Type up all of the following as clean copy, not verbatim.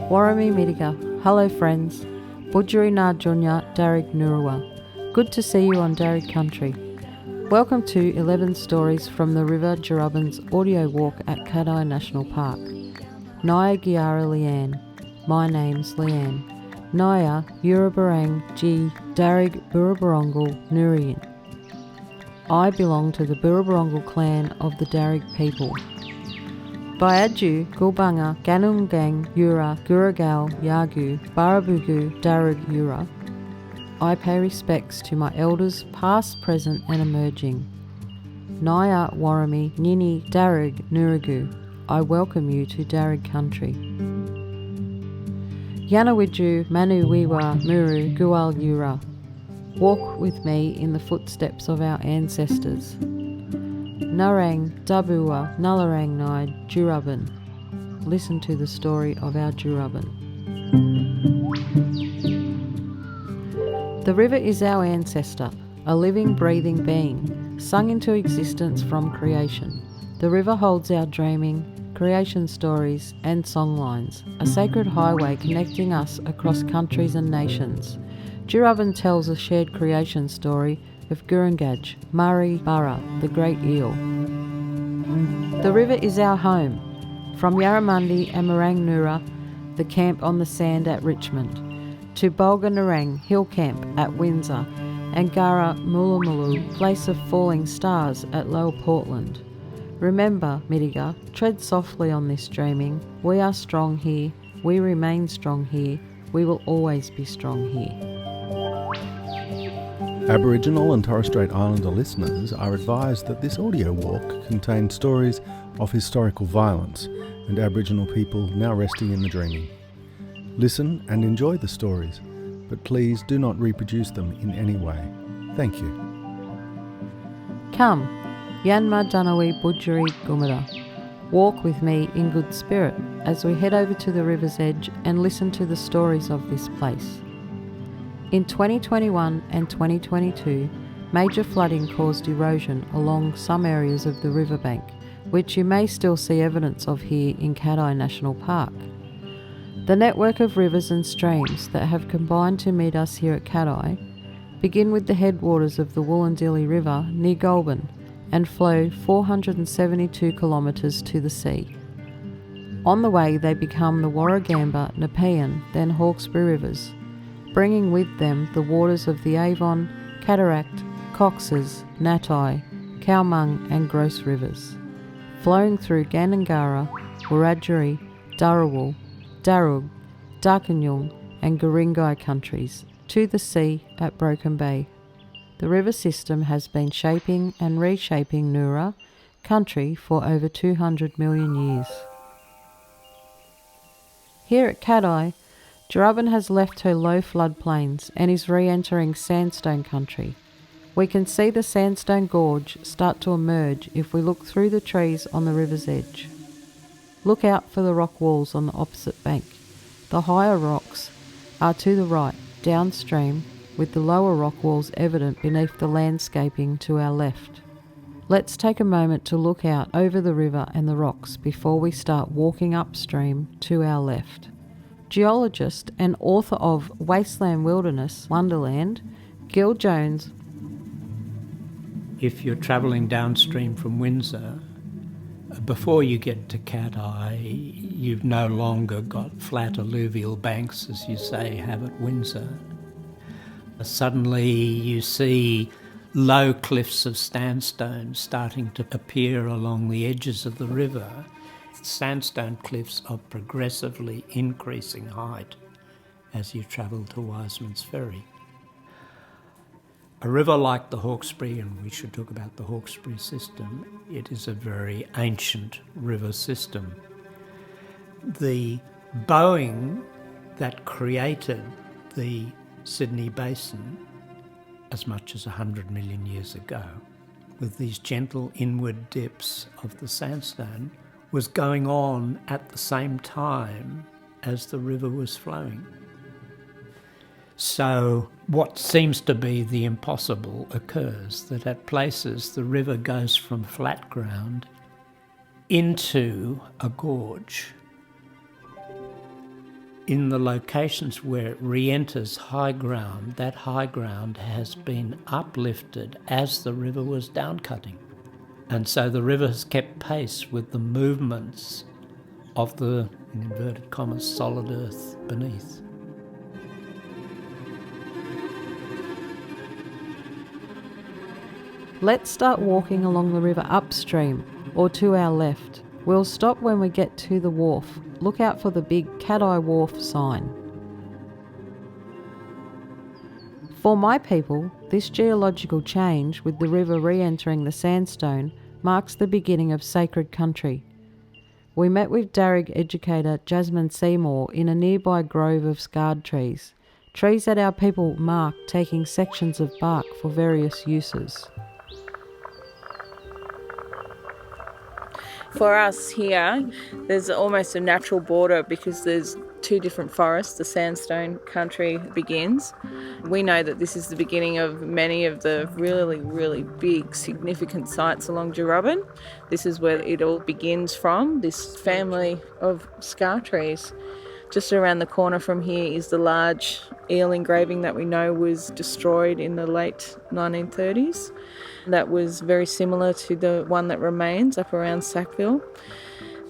Warami Midiga. Hello friends. Budjuri Na Junya Dharug Nurwa. Good to see you on Dharug country. Welcome to 11 stories from the River Dyarubbin's audio walk at Cattai National Park. Naya Giara Leanne. My name's Leanne. Naya Yurabarang G Dharug Burrabarongal Nurian. I belong to the Burrabarongal clan of the Dharug people. Bayadju, Gulbanga, Ganungang, Yura, Guragal, Yagu, Barabugu, Dharug, Yura. I pay respects to my elders past, present and emerging. Naya Warami, Nini, Dharug, Nuragu. I welcome you to Dharug country. Yanawiju, Manu Wiwa, Muru, Gual Yura. Walk with me in the footsteps of our ancestors. Narang, Dabua, Nularang Nai, Dyarubbin. Listen to the story of our Dyarubbin. The river is our ancestor, a living, breathing being, sung into existence from creation. The river holds our dreaming, creation stories and songlines, a sacred highway connecting us across countries and nations. Dyarubbin tells a shared creation story of Kurringy, Murray, Burra, the great eel. The river is our home, from Yarramundi and Marangnura, the camp on the sand at Richmond, to Bulganarang Hill Camp at Windsor, and Gara Mulamulu, place of falling stars at Lower Portland. Remember, Midiga, tread softly on this dreaming. We are strong here, we remain strong here, we will always be strong here. Aboriginal and Torres Strait Islander listeners are advised that this audio walk contains stories of historical violence and Aboriginal people now resting in the dreaming. Listen and enjoy the stories, but please do not reproduce them in any way. Thank you. Come, Yanma Danawi Budjuri Gumada. Walk with me in good spirit as we head over to the river's edge and listen to the stories of this place. In 2021 and 2022, major flooding caused erosion along some areas of the riverbank, which you may still see evidence of here in Cattai National Park. The network of rivers and streams that have combined to meet us here at Cattai begin with the headwaters of the Wollondilly River near Goulburn and flow 472 kilometres to the sea. On the way they become the Warragamba, Nepean, then Hawkesbury Rivers, bringing with them the waters of the Avon, Cataract, Cox's, Natai, Cowmung and Gross rivers, flowing through Ganangara, Wiradjuri, Dharawal, Dharug, Darkanyung and Kurringy countries to the sea at Broken Bay. The river system has been shaping and reshaping Nura country for over 200 million years. Here at Cattai, Dyarubbin has left her low floodplains and is re-entering sandstone country. We can see the sandstone gorge start to emerge if we look through the trees on the river's edge. Look out for the rock walls on the opposite bank. The higher rocks are to the right, downstream, with the lower rock walls evident beneath the landscaping to our left. Let's take a moment to look out over the river and the rocks before we start walking upstream to our left. Geologist and author of Wasteland Wilderness Wonderland, Gil Jones. If you're travelling downstream from Windsor, before you get to Cattai, you've no longer got flat alluvial banks, as you say, have at Windsor. Suddenly you see low cliffs of sandstone starting to appear along the edges of the river. Sandstone cliffs of progressively increasing height as you travel to Wiseman's Ferry. A river like the Hawkesbury, and we should talk about the Hawkesbury system, it is a very ancient river system. The bowing that created the Sydney Basin as much as 100 million years ago, with these gentle inward dips of the sandstone, was going on at the same time as the river was flowing. So what seems to be the impossible occurs, that at places the river goes from flat ground into a gorge. In the locations where it re-enters high ground, that high ground has been uplifted as the river was downcutting. And so the river has kept pace with the movements of the, in inverted commas, solid earth beneath. Let's start walking along the river upstream, or to our left. We'll stop when we get to the wharf. Look out for the big Cattai Wharf sign. For my people, this geological change with the river re-entering the sandstone marks the beginning of sacred country. We met with Dharug educator Jasmine Seymour in a nearby grove of scarred trees that our people mark, taking sections of bark for various uses. For us here, there's almost a natural border because there's two different forests. The sandstone country begins. We know that this is the beginning of many of the really, really big, significant sites along Dyarubbin. This is where it all begins from, this family of scar trees. Just around the corner from here is the large eel engraving that we know was destroyed in the late 1930s. That was very similar to the one that remains up around Sackville.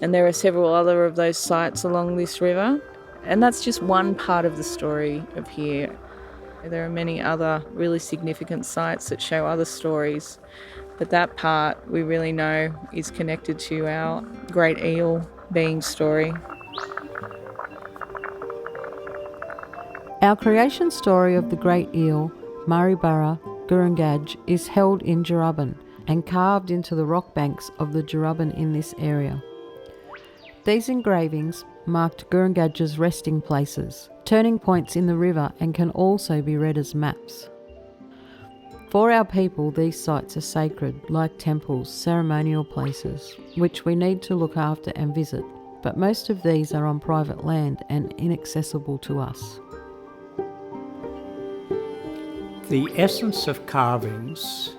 And there are several other of those sites along this river. And that's just one part of the story of here. There are many other really significant sites that show other stories. But that part we really know is connected to our great eel being story. Our creation story of the great eel, Maribara Kurringy, is held in Dyarubbin and carved into the rock banks of the Dyarubbin in this area. These engravings marked Kurringy's resting places, turning points in the river, and can also be read as maps. For our people, these sites are sacred, like temples, ceremonial places, which we need to look after and visit, but most of these are on private land and inaccessible to us. The essence of carvings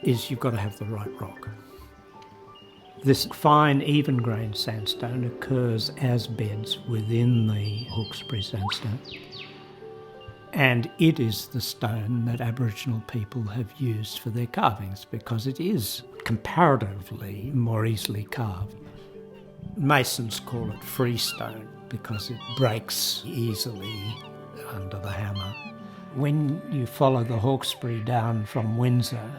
is you've got to have the right rock. This fine, even-grained sandstone occurs as beds within the Hawkesbury sandstone, and it is the stone that Aboriginal people have used for their carvings because it is comparatively more easily carved. Masons call it freestone because it breaks easily under the hammer. When you follow the Hawkesbury down from Windsor,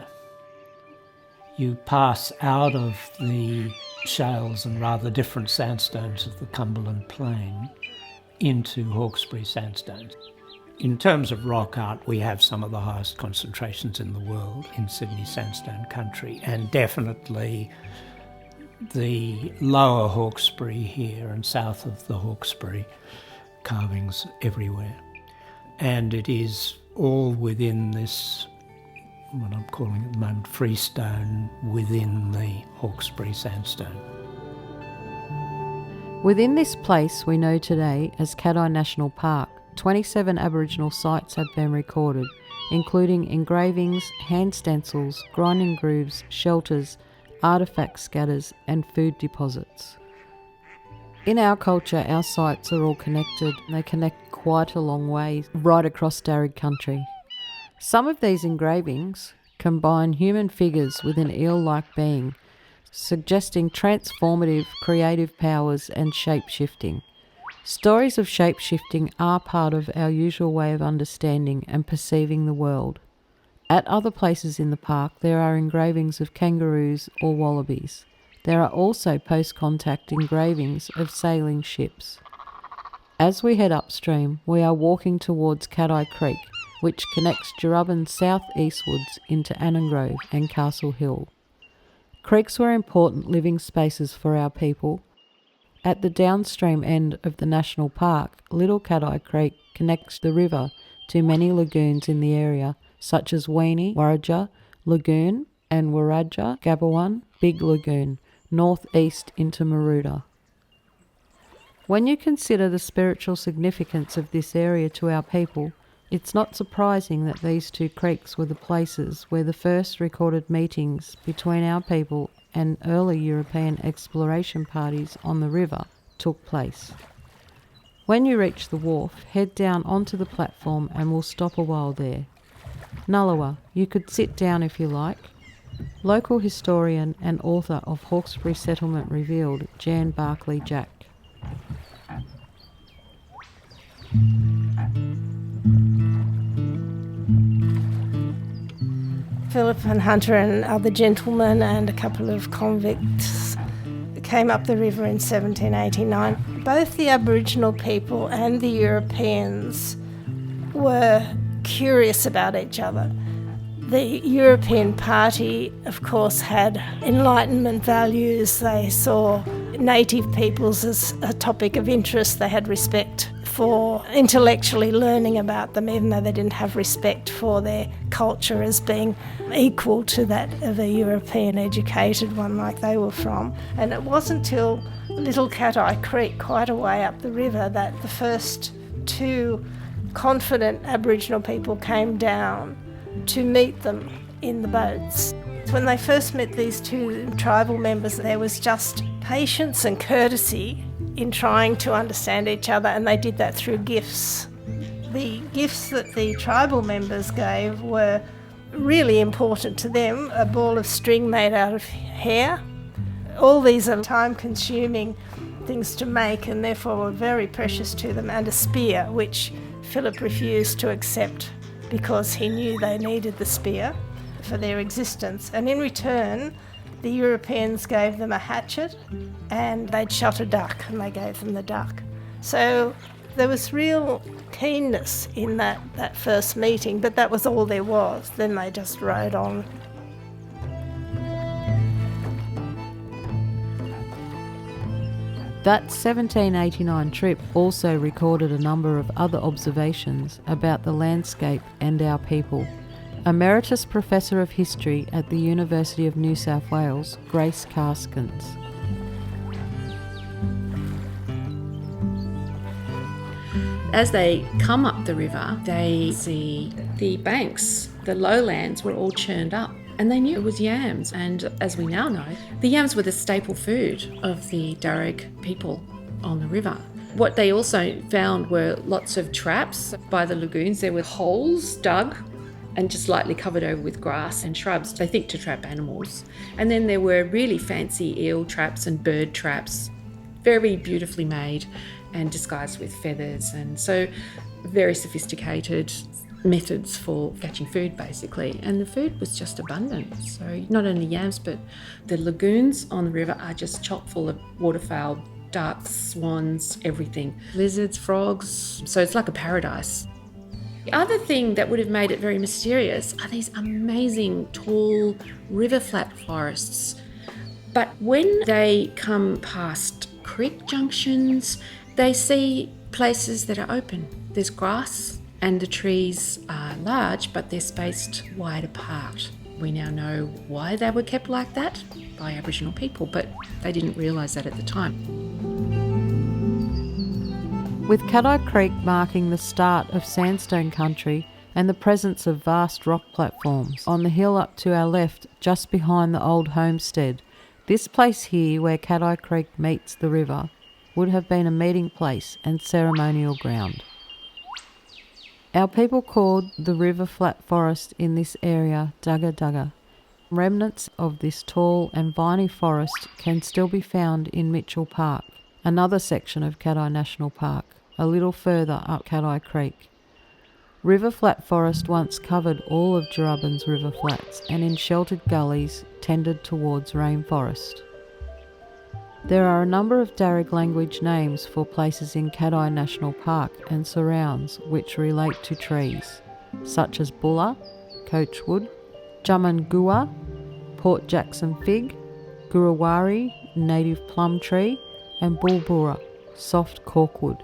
you pass out of the shales and rather different sandstones of the Cumberland Plain into Hawkesbury sandstone. In terms of rock art, we have some of the highest concentrations in the world in Sydney sandstone country, and definitely the lower Hawkesbury here and south of the Hawkesbury, carvings everywhere. And it is all within this, what I'm calling at the moment, freestone within the Hawkesbury sandstone. Within this place we know today as Cattai National Park, 27 Aboriginal sites have been recorded, including engravings, hand stencils, grinding grooves, shelters, artefact scatters and food deposits. In our culture, our sites are all connected. They connect quite a long way right across Dharug country. Some of these engravings combine human figures with an eel-like being, suggesting transformative creative powers and shape-shifting. Stories of shape-shifting are part of our usual way of understanding and perceiving the world. At other places in the park, there are engravings of kangaroos or wallabies. There are also post-contact engravings of sailing ships. As we head upstream, we are walking towards Cattai Creek, which connects Dyarubbin south-eastwards into Annangrove and Castle Hill. Creeks were important living spaces for our people. At the downstream end of the national park, Little Cattai Creek connects the river to many lagoons in the area, such as Weenie, Warraja Lagoon and Warraja Gabawan Big Lagoon, northeast into Maruda. When you consider the spiritual significance of this area to our people, it's not surprising that these two creeks were the places where the first recorded meetings between our people and early European exploration parties on the river took place. When you reach the wharf, head down onto the platform and we'll stop a while there. Nullawa, you could sit down if you like. Local historian and author of Hawkesbury Settlement Revealed, Jan Barclay Jack. Philip and Hunter and other gentlemen and a couple of convicts came up the river in 1789. Both the Aboriginal people and the Europeans were curious about each other. The European party, of course, had Enlightenment values. They saw native peoples as a topic of interest. They had respect for intellectually learning about them, even though they didn't have respect for their culture as being equal to that of a European educated one like they were from. And it wasn't until Little Cattai Creek, quite a way up the river, that the first two confident Aboriginal people came down to meet them in the boats. When they first met these two tribal members, there was just patience and courtesy in trying to understand each other, and they did that through gifts. The gifts that the tribal members gave were really important to them. A ball of string made out of hair. All these are time-consuming things to make and therefore were very precious to them, and a spear, which Philip refused to accept because he knew they needed the spear for their existence. And in return, the Europeans gave them a hatchet and they'd shot a duck, and they gave them the duck. So there was real keenness in that first meeting, but that was all there was. Then they just rode on. That 1789 trip also recorded a number of other observations about the landscape and our people. Emeritus Professor of History at the University of New South Wales, Grace Karskens. As they come up the river, they see the banks, the lowlands were all churned up. And they knew it was yams, and as we now know, the yams were the staple food of the Dharug people on the river. What they also found were lots of traps by the lagoons. There were holes dug and just lightly covered over with grass and shrubs, they think to trap animals. And then there were really fancy eel traps and bird traps, very beautifully made and disguised with feathers, and so very sophisticated methods for catching food, basically. And the food was just abundant. So not only yams, but the lagoons on the river are just chock full of waterfowl, ducks, swans, everything. Lizards, frogs. So it's like a paradise. The other thing that would have made it very mysterious are these amazing tall river flat forests. But when they come past creek junctions, they see places that are open. There's grass, and the trees are large, but they're spaced wide apart. We now know why they were kept like that by Aboriginal people, but they didn't realise that at the time. With Cattai Creek marking the start of sandstone country and the presence of vast rock platforms on the hill up to our left, just behind the old homestead, this place here where Cattai Creek meets the river would have been a meeting place and ceremonial ground. Our people called the river flat forest in this area Dugga Dugga. Remnants of this tall and viney forest can still be found in Mitchell Park, another section of Cattai National Park, a little further up Cattai Creek. River flat forest once covered all of Dyarubbin's river flats and in sheltered gullies tended towards rainforest. There are a number of Dharug language names for places in Cattai National Park and surrounds which relate to trees, such as Bulla, Coachwood, Jumangua, Port Jackson fig, Gurawari, native plum tree, and Bulbura, soft corkwood.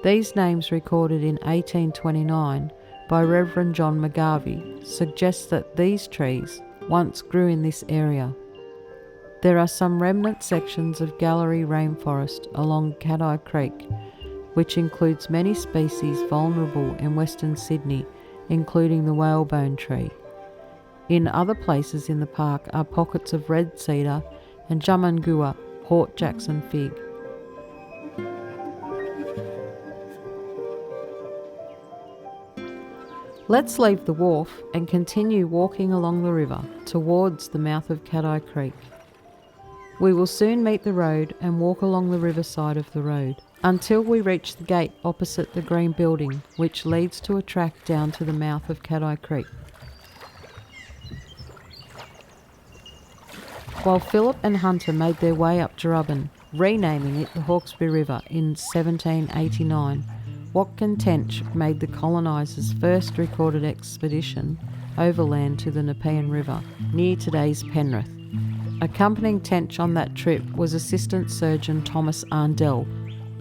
These names recorded in 1829 by Reverend John McGarvey suggest that these trees once grew in this area. There are some remnant sections of gallery rainforest along Cattai Creek, which includes many species vulnerable in Western Sydney, including the whalebone tree. In other places in the park are pockets of red cedar and Jamangua, Hort Jackson fig. Let's leave the wharf and continue walking along the river towards the mouth of Cattai Creek. We will soon meet the road and walk along the riverside of the road until we reach the gate opposite the green building, which leads to a track down to the mouth of Cattai Creek. While Philip and Hunter made their way up Dyarubbin, renaming it the Hawkesbury River in 1789, Watkin Tench made the colonisers' first recorded expedition overland to the Nepean River, near today's Penrith. Accompanying Tench on that trip was Assistant Surgeon Thomas Arndell,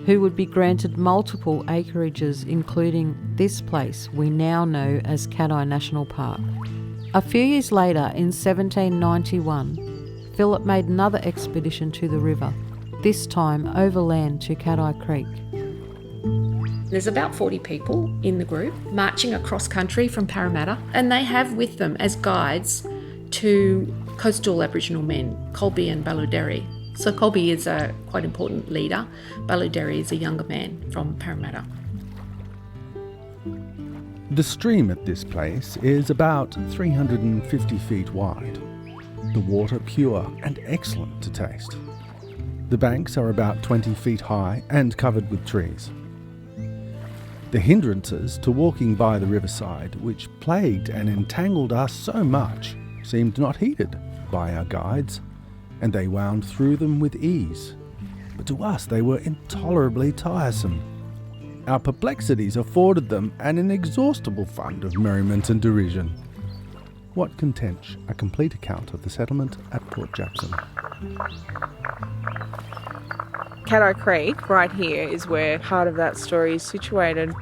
who would be granted multiple acreages, including this place we now know as Cattai National Park. A few years later, in 1791, Philip made another expedition to the river, this time overland to Cattai Creek. There's about 40 people in the group marching across country from Parramatta, and they have with them as guides two coastal Aboriginal men, Colby and Balluderi. So Colby is a quite important leader. Balluderi is a younger man from Parramatta. The stream at this place is about 350 feet wide. The water pure and excellent to taste. The banks are about 20 feet high and covered with trees. The hindrances to walking by the riverside, which plagued and entangled us so much, seemed not heeded by our guides, and they wound through them with ease. But to us they were intolerably tiresome. Our perplexities afforded them an inexhaustible fund of merriment and derision. What can Tench a complete account of the settlement at Port Jackson? Cattai Creek, right here, is where part of that story is situated.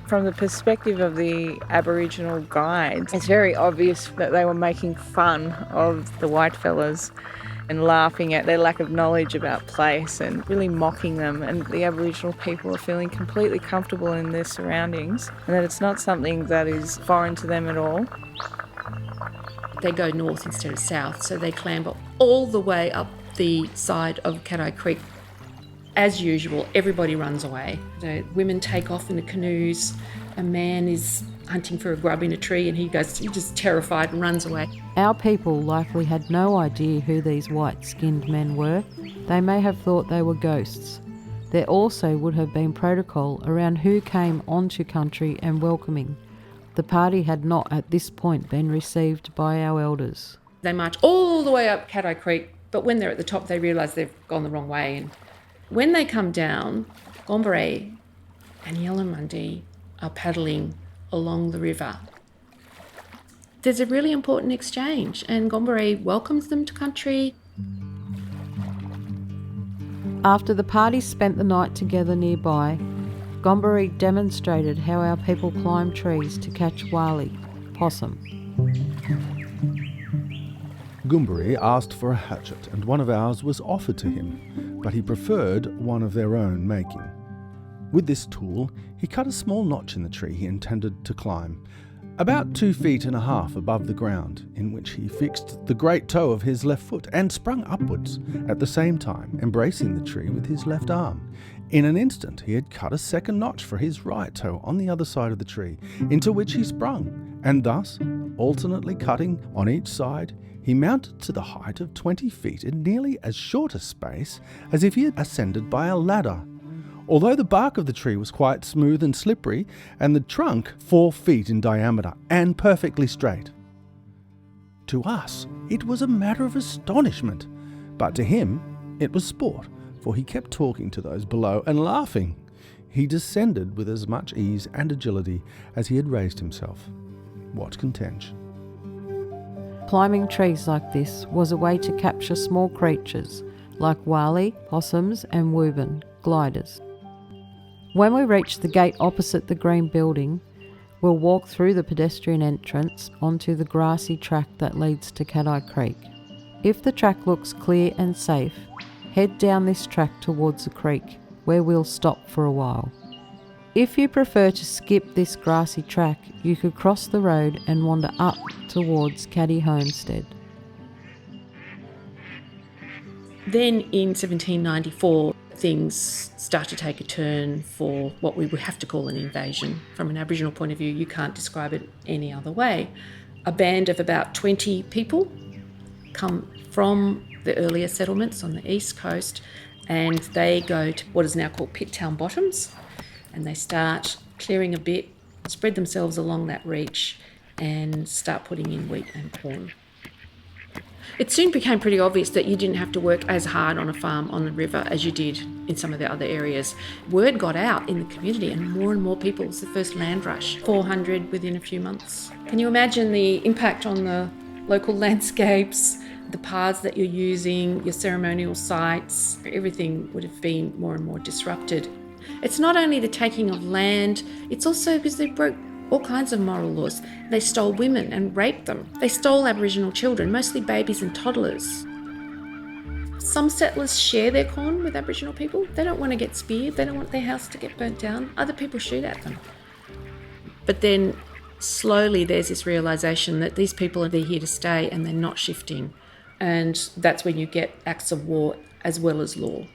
From the perspective of the Aboriginal guides, it's very obvious that they were making fun of the white fellas and laughing at their lack of knowledge about place and really mocking them, and the Aboriginal people are feeling completely comfortable in their surroundings and that it's not something that is foreign to them at all. They go north instead of south, so they clamber all the way up the side of Cattai Creek. As usual, everybody runs away. The women take off in the canoes. A man is hunting for a grub in a tree and he's just terrified and runs away. Our people likely had no idea who these white-skinned men were. They may have thought they were ghosts. There also would have been protocol around who came onto country and welcoming. The party had not at this point been received by our elders. They march all the way up Cattai Creek, but when they're at the top they realise they've gone the wrong way. And when they come down, Gombre and Yalamundi are paddling along the river. There's a really important exchange, and Gombre welcomes them to country. After the party spent the night together nearby, Gombre demonstrated how our people climb trees to catch wali, possum. Goomberi asked for a hatchet, and one of ours was offered to him, but he preferred one of their own making. With this tool, he cut a small notch in the tree he intended to climb, about 2.5 feet above the ground, in which he fixed the great toe of his left foot and sprung upwards, at the same time embracing the tree with his left arm. In an instant he had cut a second notch for his right toe on the other side of the tree, into which he sprung, and thus, alternately cutting on each side, he mounted to the height of 20 feet in nearly as short a space as if he had ascended by a ladder. Although the bark of the tree was quite smooth and slippery, and the trunk 4 feet in diameter and perfectly straight. To us, it was a matter of astonishment, but to him, it was sport, for he kept talking to those below and laughing. He descended with as much ease and agility as he had raised himself. What can Tench? Climbing trees like this was a way to capture small creatures like wali, possums and woobin, gliders. When we reach the gate opposite the green building, we'll walk through the pedestrian entrance onto the grassy track that leads to Cattai Creek. If the track looks clear and safe, head down this track towards the creek, where we'll stop for a while. If you prefer to skip this grassy track, you could cross the road and wander up towards Caddie homestead. Then in 1794, things start to take a turn for what we would have to call an invasion. From an Aboriginal point of view, you can't describe it any other way. A band of about 20 people come from the earlier settlements on the east coast, and they go to what is now called Pit Town Bottoms, and they start clearing a bit, spread themselves along that reach, and start putting in wheat and corn. It soon became pretty obvious that you didn't have to work as hard on a farm on the river as you did in some of the other areas. Word got out in the community and more people. It was the first land rush, 400 within a few months. Can you imagine the impact on the local landscapes, the paths that you're using, your ceremonial sites? Everything would have been more and more disrupted. It's not only the taking of land, it's also because they broke all kinds of moral laws. They stole women and raped them. They stole Aboriginal children, mostly babies and toddlers. Some settlers share their corn with Aboriginal people. They don't want to get speared. They don't want their house to get burnt down. Other people shoot at them. But then slowly there's this realisation that these people are here to stay and they're not shifting. And that's when you get acts of war as well as law.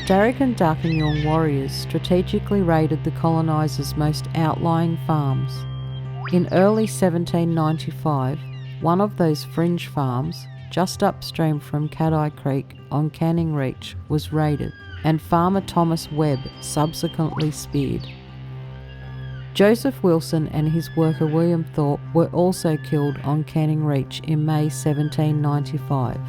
Dharug and Darkinjung warriors strategically raided the colonisers' most outlying farms. In early 1795, one of those fringe farms, just upstream from Cattai Creek on Canning Reach, was raided, and farmer Thomas Webb subsequently speared. Joseph Wilson and his worker William Thorpe were also killed on Canning Reach in May 1795.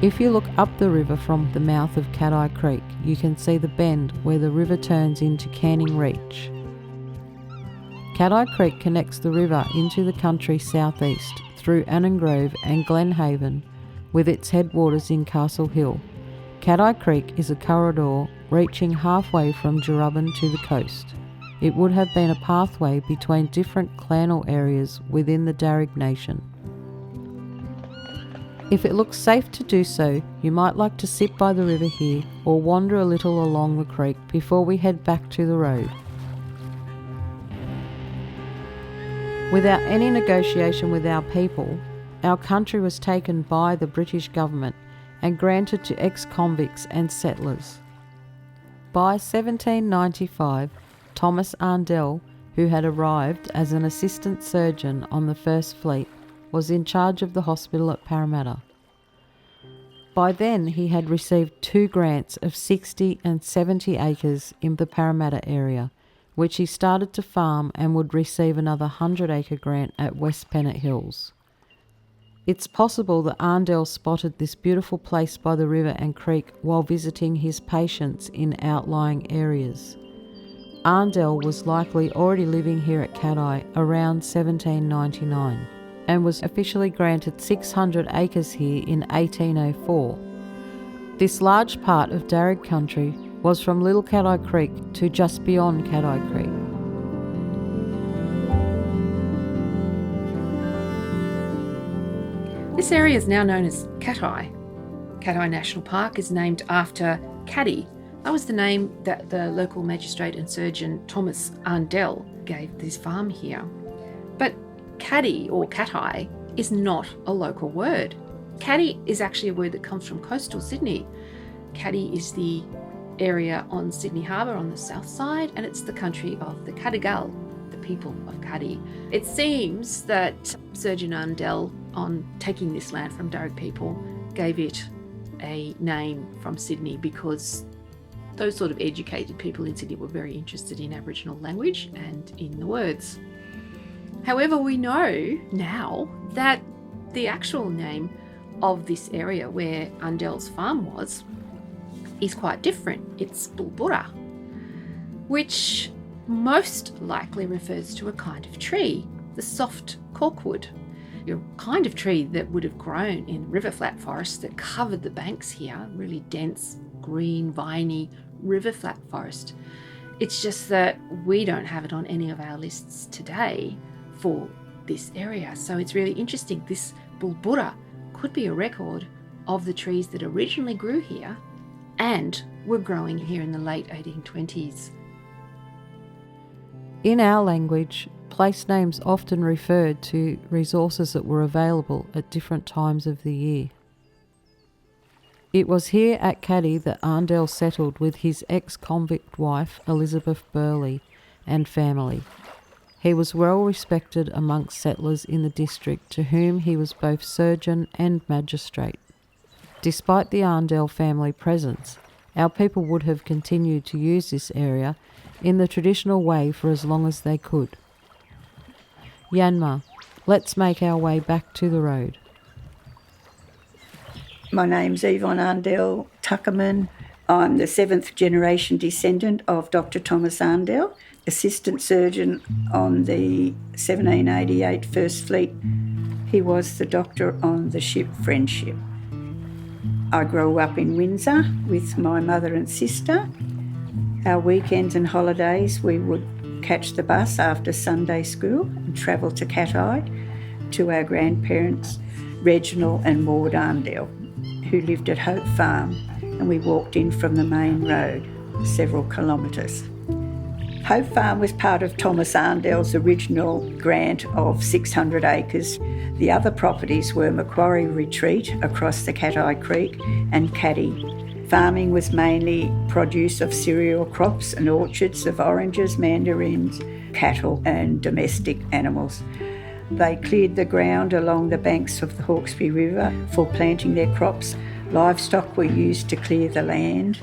If you look up the river from the mouth of Cattai Creek, you can see the bend where the river turns into Canning Reach. Cattai Creek connects the river into the country southeast through Annangrove and Glenhaven, with its headwaters in Castle Hill. Cattai Creek is a corridor reaching halfway from Dyarubbin to the coast. It would have been a pathway between different clanal areas within the Dharug Nation. If it looks safe to do so, you might like to sit by the river here or wander a little along the creek before we head back to the road. Without any negotiation with our people, our country was taken by the British government and granted to ex-convicts and settlers. By 1795, Thomas Arndell, who had arrived as an assistant surgeon on the First Fleet, was in charge of the hospital at Parramatta. By then he had received 2 grants of 60 and 70 acres in the Parramatta area, which he started to farm and would receive another 100-acre grant at West Pennant Hills. It's possible that Arndell spotted this beautiful place by the river and creek while visiting his patients in outlying areas. Arndell was likely already living here at Cattai around 1799. And was officially granted 600 acres here in 1804. This large part of Dharug country was from Little Cattai Creek to just beyond Cattai Creek. This area is now known as Cattai. Cattai National Park is named after Caddie. That was the name that the local magistrate and surgeon Thomas Arndell gave this farm here. But Caddie or Cattai is not a local word. Caddie is actually a word that comes from coastal Sydney. Caddie is the area on Sydney Harbour on the south side, and it's the country of the Cadigal, the people of Caddie. It seems that Surgeon Arndell, on taking this land from Dharug people, gave it a name from Sydney because those sort of educated people in Sydney were very interested in Aboriginal language and in the words. However, we know now that the actual name of this area where Arndell's farm was is quite different. It's Bulbura, which most likely refers to a kind of tree, the soft corkwood, a kind of tree that would have grown in river flat forests that covered the banks here, really dense, green, viney river flat forest. It's just that we don't have it on any of our lists today for this area. So it's really interesting. This Bulbura could be a record of the trees that originally grew here and were growing here in the late 1820s In our language, place names often referred to resources that were available at different times of the year. It was here at Caddie that Arndell settled with his ex-convict wife Elizabeth Burley and family. He was well respected amongst settlers in the district, to whom he was both surgeon and magistrate. Despite the Arndell family presence, our people would have continued to use this area in the traditional way for as long as they could. Yanma, let's make our way back to the road. My name's Yvonne Arndell Tuckerman. I'm the 7th generation descendant of Dr. Thomas Arndell, assistant surgeon on the 1788 First Fleet. He was the doctor on the ship Friendship. I grew up in Windsor with my mother and sister. Our weekends and holidays, we would catch the bus after Sunday school and travel to Cattai to our grandparents, Reginald and Maud Arndell, who lived at Hope Farm, and we walked in from the main road, several kilometres. Hope Farm was part of Thomas Arndell's original grant of 600 acres. The other properties were Macquarie Retreat across the Cattai Creek and Caddie. Farming was mainly produce of cereal crops and orchards of oranges, mandarins, cattle and domestic animals. They cleared the ground along the banks of the Hawkesbury River for planting their crops. Livestock were used to clear the land.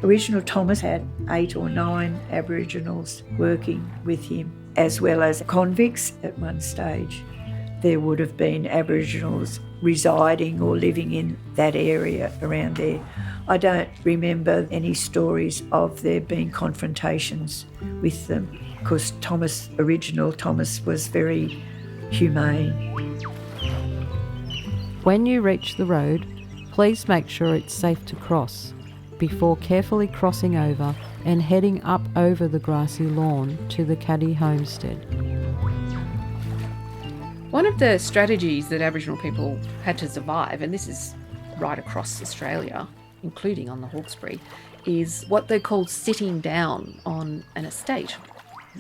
Original Thomas had 8 or 9 Aboriginals working with him, as well as convicts at one stage. There would have been Aboriginals residing or living in that area around there. I don't remember any stories of there being confrontations with them, because Original Thomas was very humane. When you reach the road, please make sure it's safe to cross before carefully crossing over and heading up over the grassy lawn to the Caddie homestead. One of the strategies that Aboriginal people had to survive, and this is right across Australia, including on the Hawkesbury, is what they called sitting down on an estate.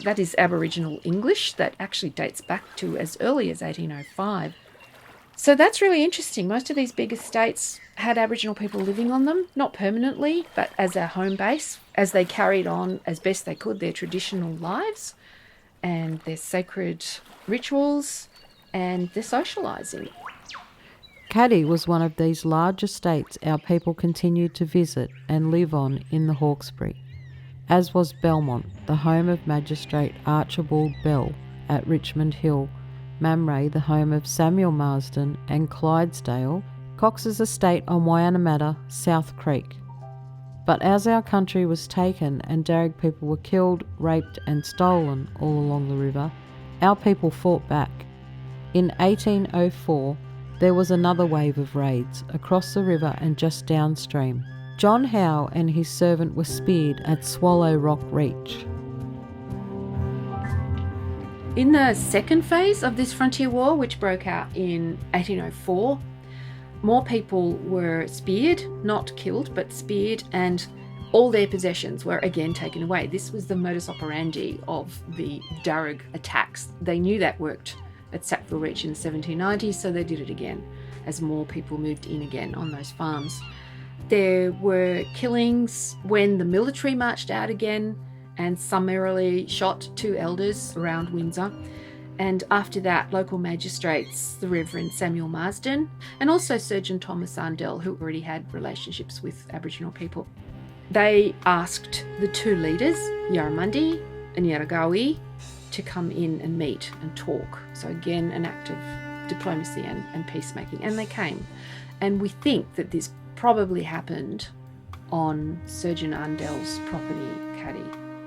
That is Aboriginal English that actually dates back to as early as 1805. So that's really interesting. Most of these big estates had Aboriginal people living on them, not permanently, but as a home base, as they carried on as best they could their traditional lives and their sacred rituals and their socialising. Caddie was one of these large estates our people continued to visit and live on in the Hawkesbury, as was Belmont, the home of Magistrate Archibald Bell at Richmond Hill, Mamre, the home of Samuel Marsden, and Clydesdale, Cox's estate on Wyandotte, South Creek. But as our country was taken and Dharug people were killed, raped and stolen all along the river, our people fought back. In 1804, there was another wave of raids across the river and just downstream. John Howe and his servant were speared at Swallow Rock Reach. In the second phase of this frontier war, which broke out in 1804, more people were speared, not killed, but speared, and all their possessions were again taken away. This was the modus operandi of the Dharug attacks. They knew that worked at Sackville Reach in the 1790s, so they did it again as more people moved in again on those farms. There were killings when the military marched out again and summarily shot 2 elders around Windsor. And after that, local magistrates, the Reverend Samuel Marsden, and also Surgeon Thomas Arndell, who already had relationships with Aboriginal people, they asked the 2 leaders, Yarramundi and Yarragawi, to come in and meet and talk. So again, an act of diplomacy and peacemaking. And they came. And we think that this probably happened on Surgeon Arndell's property, Caddie.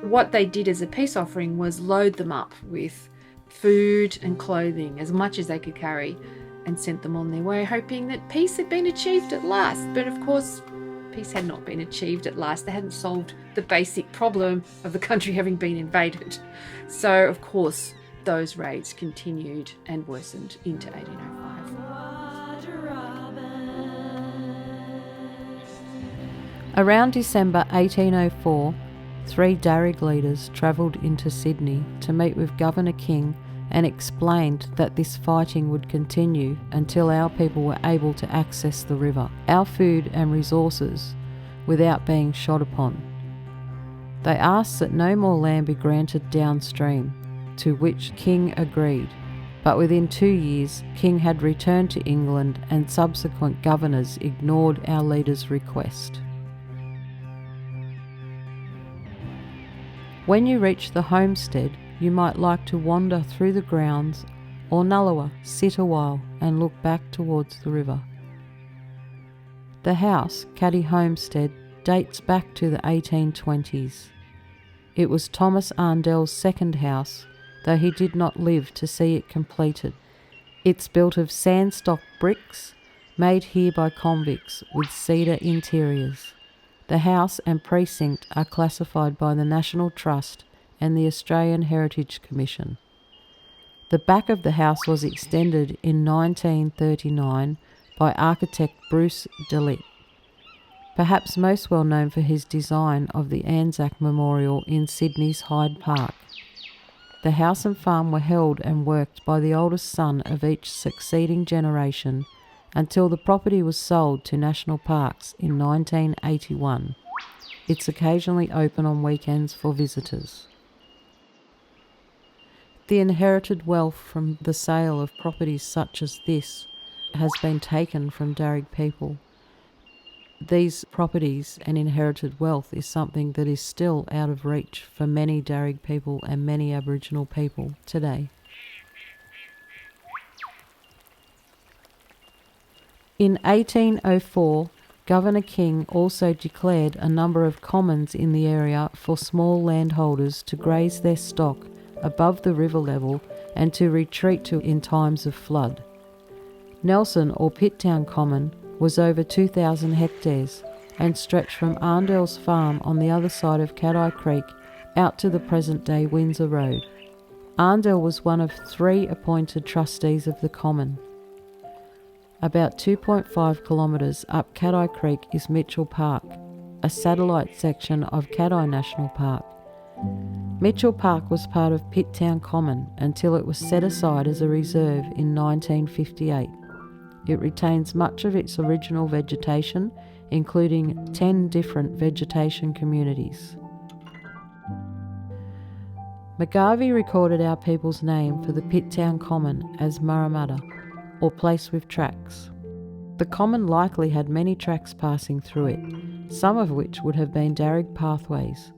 What they did as a peace offering was load them up with food and clothing, as much as they could carry, and sent them on their way, hoping that peace had been achieved at last. But of course, peace had not been achieved at last. They hadn't solved the basic problem of the country having been invaded. So, of course, those raids continued and worsened into 1805. Around December 1804, 3 Dharug leaders travelled into Sydney to meet with Governor King and explained that this fighting would continue until our people were able to access the river, our food and resources, without being shot upon. They asked that no more land be granted downstream, to which King agreed, but within 2 years King had returned to England and subsequent governors ignored our leaders' request. When you reach the homestead, you might like to wander through the grounds, or Nullawa, sit a while and look back towards the river. The house, Caddie Homestead, dates back to the 1820s. It was Thomas Arndell's second house, though he did not live to see it completed. It's built of sandstock bricks, made here by convicts, with cedar interiors. The house and precinct are classified by the National Trust and the Australian Heritage Commission. The back of the house was extended in 1939 by architect Bruce DeLitt, perhaps most well known for his design of the Anzac Memorial in Sydney's Hyde Park. The house and farm were held and worked by the oldest son of each succeeding generation until the property was sold to National Parks in 1981. It's occasionally open on weekends for visitors. The inherited wealth from the sale of properties such as this has been taken from Dharug people. These properties and inherited wealth is something that is still out of reach for many Dharug people and many Aboriginal people today. In 1804, Governor King also declared a number of commons in the area for small landholders to graze their stock above the river level and to retreat to in times of flood. Nelson or Pittown Common was over 2,000 hectares and stretched from Arndell's farm on the other side of Cattai Creek out to the present-day Windsor Road. Arndell was one of 3 appointed trustees of the Common. About 2.5 kilometres up Cattai Creek is Mitchell Park, a satellite section of Cattai National Park. Mitchell Park was part of Pittown Common until it was set aside as a reserve in 1958. It retains much of its original vegetation, including 10 different vegetation communities. McGarvey recorded our people's name for the Pittown Common as Murramudda, or place with tracks. The common likely had many tracks passing through it, some of which would have been Dharug pathways.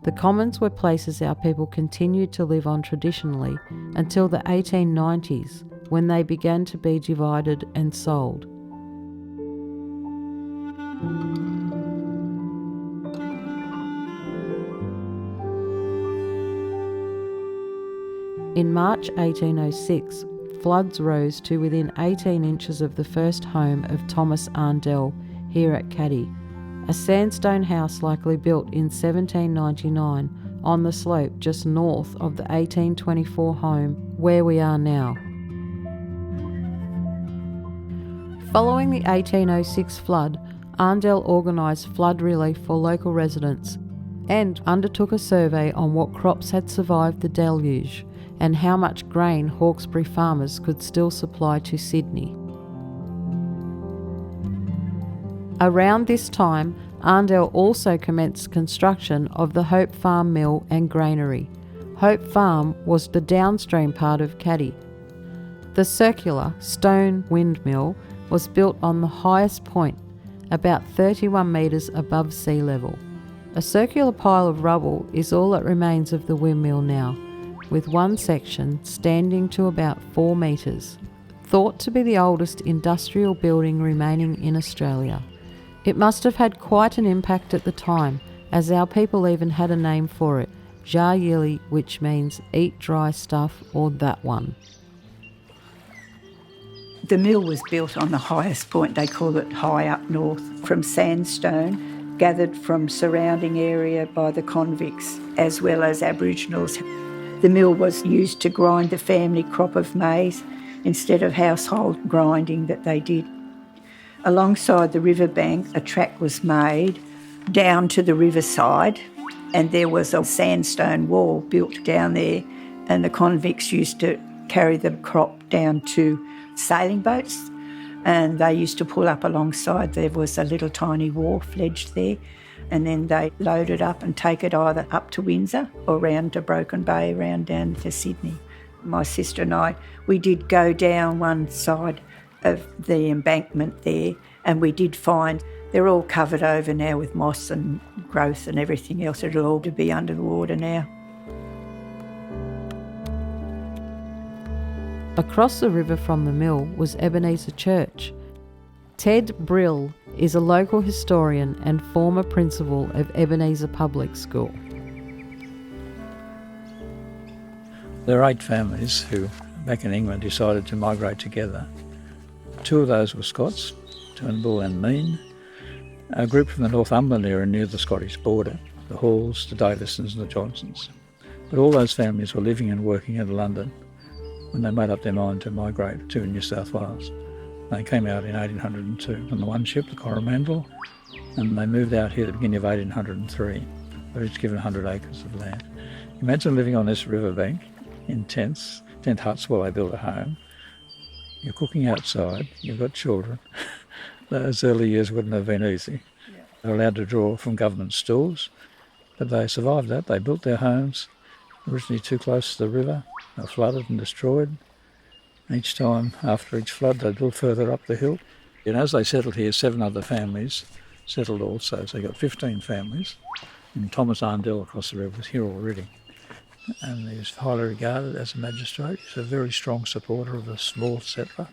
The commons were places our people continued to live on traditionally until the 1890s, when they began to be divided and sold. In March 1806, floods rose to within 18 inches of the first home of Thomas Arndell here at Caddie, a sandstone house likely built in 1799 on the slope just north of the 1824 home where we are now. Following the 1806 flood, Arndell organised flood relief for local residents and undertook a survey on what crops had survived the deluge and how much grain Hawkesbury farmers could still supply to Sydney. Around this time, Arndell also commenced construction of the Hope Farm Mill and Granary. Hope Farm was the downstream part of Caddie. The circular stone windmill was built on the highest point, about 31 metres above sea level. A circular pile of rubble is all that remains of the windmill now, with one section standing to about 4 metres, thought to be the oldest industrial building remaining in Australia. It must have had quite an impact at the time, as our people even had a name for it, Jar Yili, which means eat dry stuff or that one. The mill was built on the highest point, they call it high up north, from sandstone gathered from surrounding area by the convicts as well as Aboriginals. The mill was used to grind the family crop of maize instead of household grinding that they did. Alongside the riverbank, a track was made down to the riverside and there was a sandstone wall built down there, and the convicts used to carry the crop down to sailing boats, and they used to pull up alongside. There was a little tiny wharf ledged there, and then they load it up and take it either up to Windsor or round to Broken Bay, round down to Sydney. My sister and I, we did go down one side of the embankment there, and we did find they're all covered over now with moss and growth and everything else. It'll all be under the water now. Across the river from the mill was Ebenezer Church. Ted Brill is a local historian and former principal of Ebenezer Public School. There are 8 families who, back in England, decided to migrate together. 2 of those were Scots, Turnbull and Mean. A group from the Northumberland area near the Scottish border, the Halls, the Davisons and the Johnsons. But all those families were living and working in London when they made up their mind to migrate to New South Wales. They came out in 1802 on the one ship, the Coromandel, and they moved out here at the beginning of 1803. They were each given 100 acres of land. Imagine living on this riverbank in tents, tent huts while they built a home. You're cooking outside, you've got children. Those early years wouldn't have been easy. They were allowed to draw from government stores, but they survived that. They built their homes, originally too close to the river. They were flooded and destroyed. Each time, after each flood, they'd build further up the hill. And as they settled here, 7 other families settled also. So they got 15 families. And Thomas Arndell across the river was here already. And he was highly regarded as a magistrate. He's a very strong supporter of the small settler.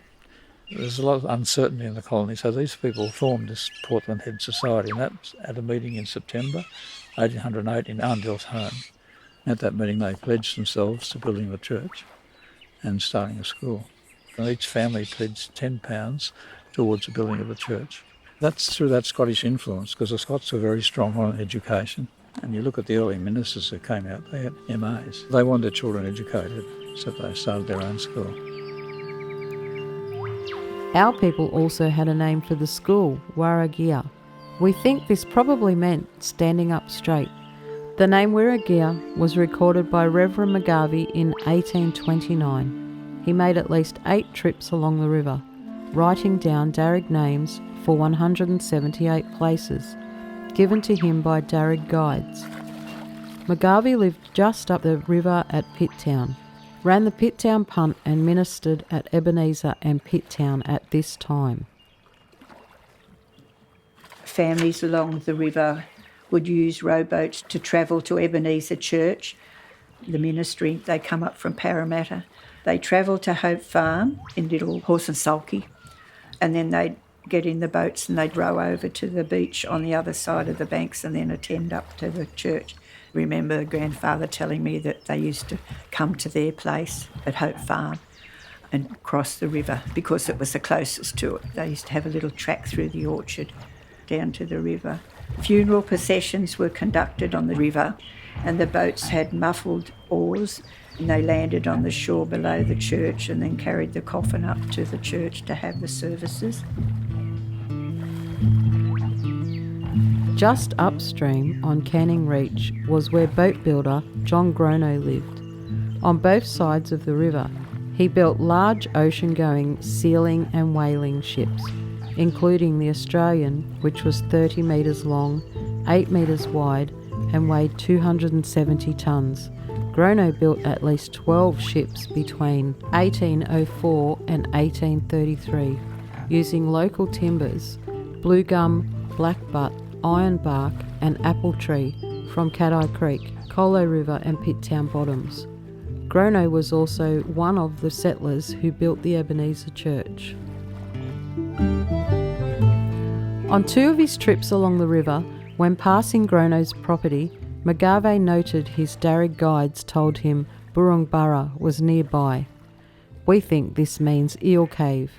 There's a lot of uncertainty in the colony, so these people formed this Portland Head Society, and that was at a meeting in September 1808 in Arndell's home. At that meeting they pledged themselves to building the church and starting a school. And each family pledged £10 towards the building of the church. That's through that Scottish influence, because the Scots were very strong on education. And you look at the early ministers who came out, they had MAs. They wanted their children educated, so they started their own school. Our people also had a name for the school, Warragia. We think this probably meant standing up straight. The name Warragia was recorded by Reverend McGarvey in 1829. He made at least 8 trips along the river, writing down Dharug names for 178 places, given to him by Dharug guides. McGarvey lived just up the river at Pitttown, ran the Pitttown punt and ministered at Ebenezer and Pitttown at this time. Families along the river would use rowboats to travel to Ebenezer Church. The ministry, they come up from Parramatta. They travel to Hope Farm in Little Horse and Sulky, and then they'd get in the boats and they'd row over to the beach on the other side of the banks and then attend up to the church. Remember grandfather telling me that they used to come to their place at Hope Farm and cross the river because it was the closest to it. They used to have a little track through the orchard down to the river. Funeral processions were conducted on the river, and the boats had muffled oars, and they landed on the shore below the church and then carried the coffin up to the church to have the services. Just upstream on Canning Reach was where boat builder John Grono lived. On both sides of the river, he built large ocean-going sealing and whaling ships, including the Australian, which was 30 metres long, 8 metres wide and weighed 270 tonnes. Grono built at least 12 ships between 1804 and 1833, using local timbers, blue gum, blackbutt, ironbark and apple tree from Cattai Creek, Colo River and Pitttown Bottoms. Grono was also one of the settlers who built the Ebenezer Church. On 2 of his trips along the river, when passing Grono's property, McGarvey noted his Dharug guides told him Burrungbara was nearby. We think this means Eel Cave.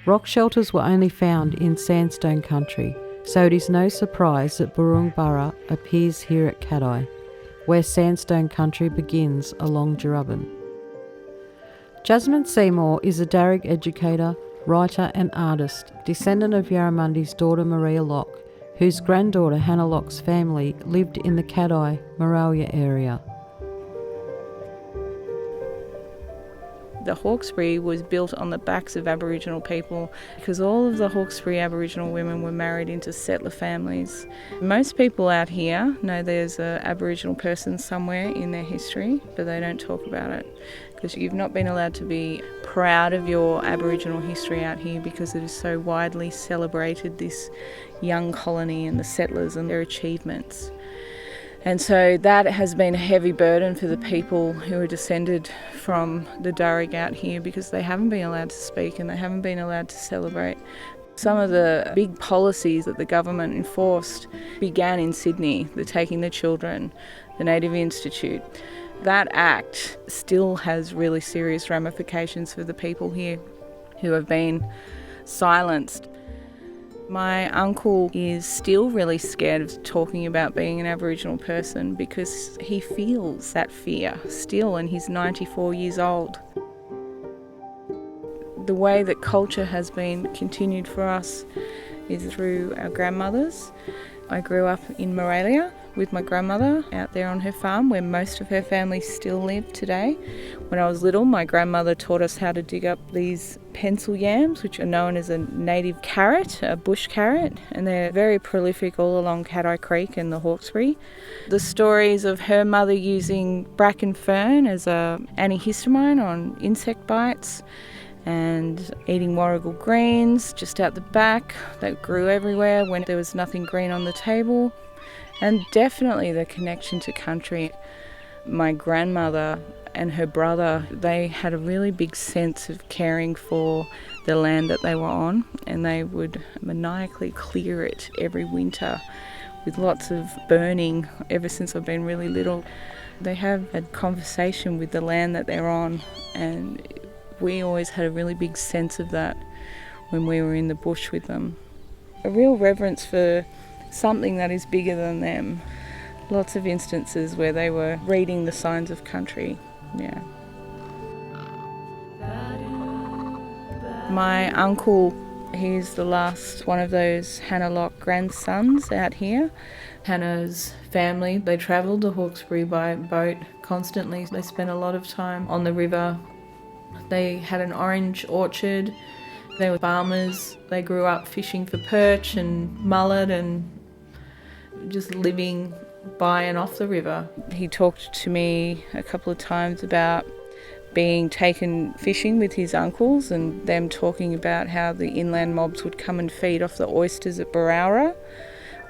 Rock shelters were only found in sandstone country, so it is no surprise that Burrungbara appears here at Cattai, where sandstone country begins along Dyarubbin. Jasmine Seymour is a Dharug educator, writer and artist, descendant of Yarramundi's daughter Maria Locke, whose granddaughter Hannah Locke's family lived in the Cattai Moralia area. The Hawkesbury was built on the backs of Aboriginal people because all of the Hawkesbury Aboriginal women were married into settler families. Most people out here know there's an Aboriginal person somewhere in their history, but they don't talk about it because you've not been allowed to be proud of your Aboriginal history out here because it is so widely celebrated, this young colony and the settlers and their achievements. And so that has been a heavy burden for the people who are descended from the Dharug out here because they haven't been allowed to speak and they haven't been allowed to celebrate. Some of the big policies that the government enforced began in Sydney, the Taking the Children, the Native Institute. That act still has really serious ramifications for the people here who have been silenced. My uncle is still really scared of talking about being an Aboriginal person because he feels that fear still, and he's 94 years old. The way that culture has been continued for us is through our grandmothers. I grew up in Moralia with my grandmother out there on her farm where most of her family still live today. When I was little, my grandmother taught us how to dig up these pencil yams, which are known as a native carrot, a bush carrot, and they're very prolific all along Cattai Creek and the Hawkesbury. The stories of her mother using bracken fern as an antihistamine on insect bites and eating warrigal greens just out the back that grew everywhere when there was nothing green on the table. And definitely the connection to country. My grandmother and her brother, they had a really big sense of caring for the land that they were on, and they would maniacally clear it every winter with lots of burning ever since I've been really little. They have a conversation with the land that they're on, and we always had a really big sense of that when we were in the bush with them. A real reverence for something that is bigger than them. Lots of instances where they were reading the signs of country. Yeah. My uncle, he's the last one of those Hannah Locke grandsons out here. Hannah's family, they travelled to Hawkesbury by boat constantly. They spent a lot of time on the river. They had an orange orchard. They were farmers. They grew up fishing for perch and mullet and just living by and off the river. He talked to me a couple of times about being taken fishing with his uncles and them talking about how the inland mobs would come and feed off the oysters at Barowra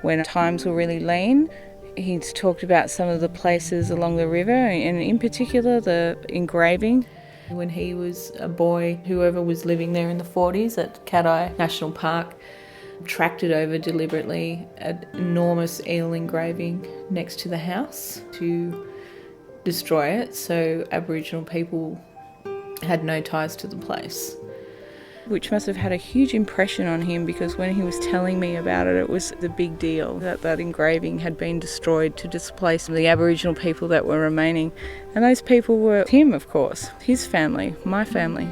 when times were really lean. He's talked about some of the places along the river, and in particular the engraving. When he was a boy, whoever was living there in the 40s at Cattai National Park tracked it over deliberately, an enormous eel engraving next to the house to destroy it, so Aboriginal people had no ties to the place. Which must have had a huge impression on him because when he was telling me about it, it was the big deal that engraving had been destroyed to displace the Aboriginal people that were remaining. And those people were him, of course, his family, my family.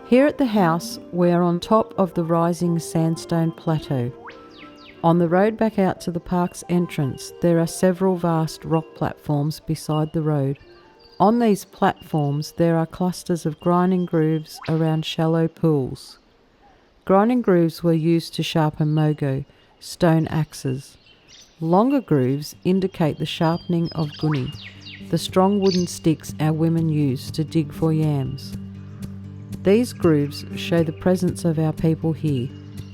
Here at the house, we're on top of the rising sandstone plateau. On the road back out to the park's entrance, there are several vast rock platforms beside the road. On these platforms, there are clusters of grinding grooves around shallow pools. Grinding grooves were used to sharpen mogo, stone axes. Longer grooves indicate the sharpening of guni, the strong wooden sticks our women use to dig for yams. These grooves show the presence of our people here,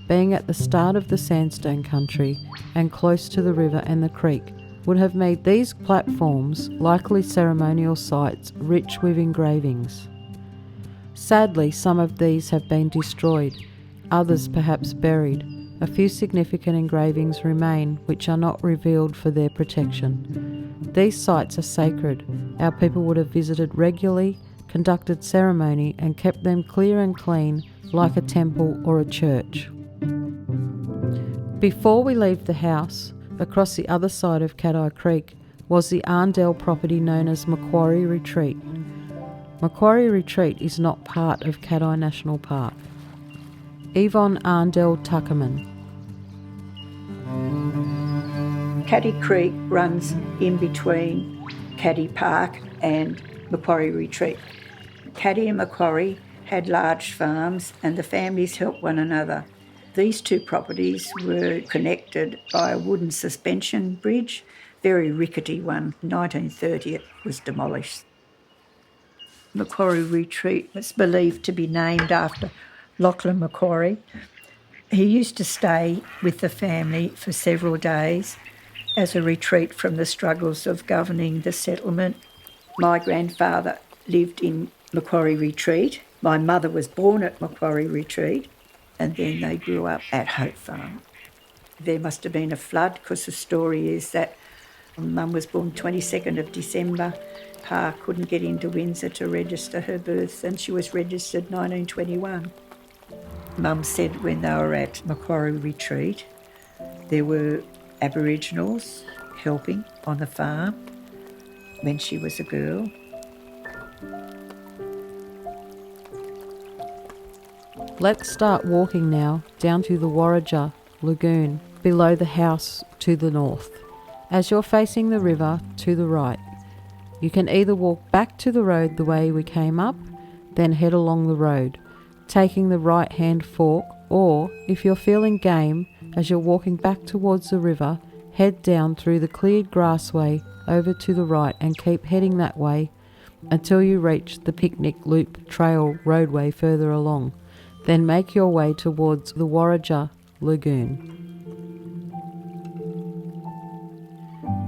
being at the start of the sandstone country and close to the river and the creek, would have made these platforms likely ceremonial sites rich with engravings. Sadly, some of these have been destroyed, others perhaps buried. A few significant engravings remain which are not revealed for their protection. These sites are sacred. Our people would have visited regularly, conducted ceremony and kept them clear and clean like a temple or a church. Before we leave the house, across the other side of Cattai Creek was the Arndell property known as Macquarie Retreat. Macquarie Retreat is not part of Cattai National Park. Yvonne Arndell Tuckerman. Caddie Creek runs in between Cattai Park and Macquarie Retreat. Caddie and Macquarie had large farms and the families helped one another. These two properties were connected by a wooden suspension bridge, very rickety one. In 1930 it was demolished. Macquarie Retreat was believed to be named after Lachlan Macquarie. He used to stay with the family for several days as a retreat from the struggles of governing the settlement. My grandfather lived in Macquarie Retreat. My mother was born at Macquarie Retreat, and then they grew up at Hope Farm. There must have been a flood because the story is that Mum was born 22nd of December. Pa couldn't get into Windsor to register her birth and she was registered 1921. Mum said when they were at Macquarie Retreat, there were Aboriginals helping on the farm when she was a girl. Let's start walking now down to the Warraja Lagoon below the house to the north. As you're facing the river to the right, you can either walk back to the road the way we came up, then head along the road, taking the right-hand fork, or if you're feeling game, as you're walking back towards the river, head down through the cleared grassway over to the right and keep heading that way until you reach the picnic loop trail roadway further along. Then make your way towards the Warraja Lagoon.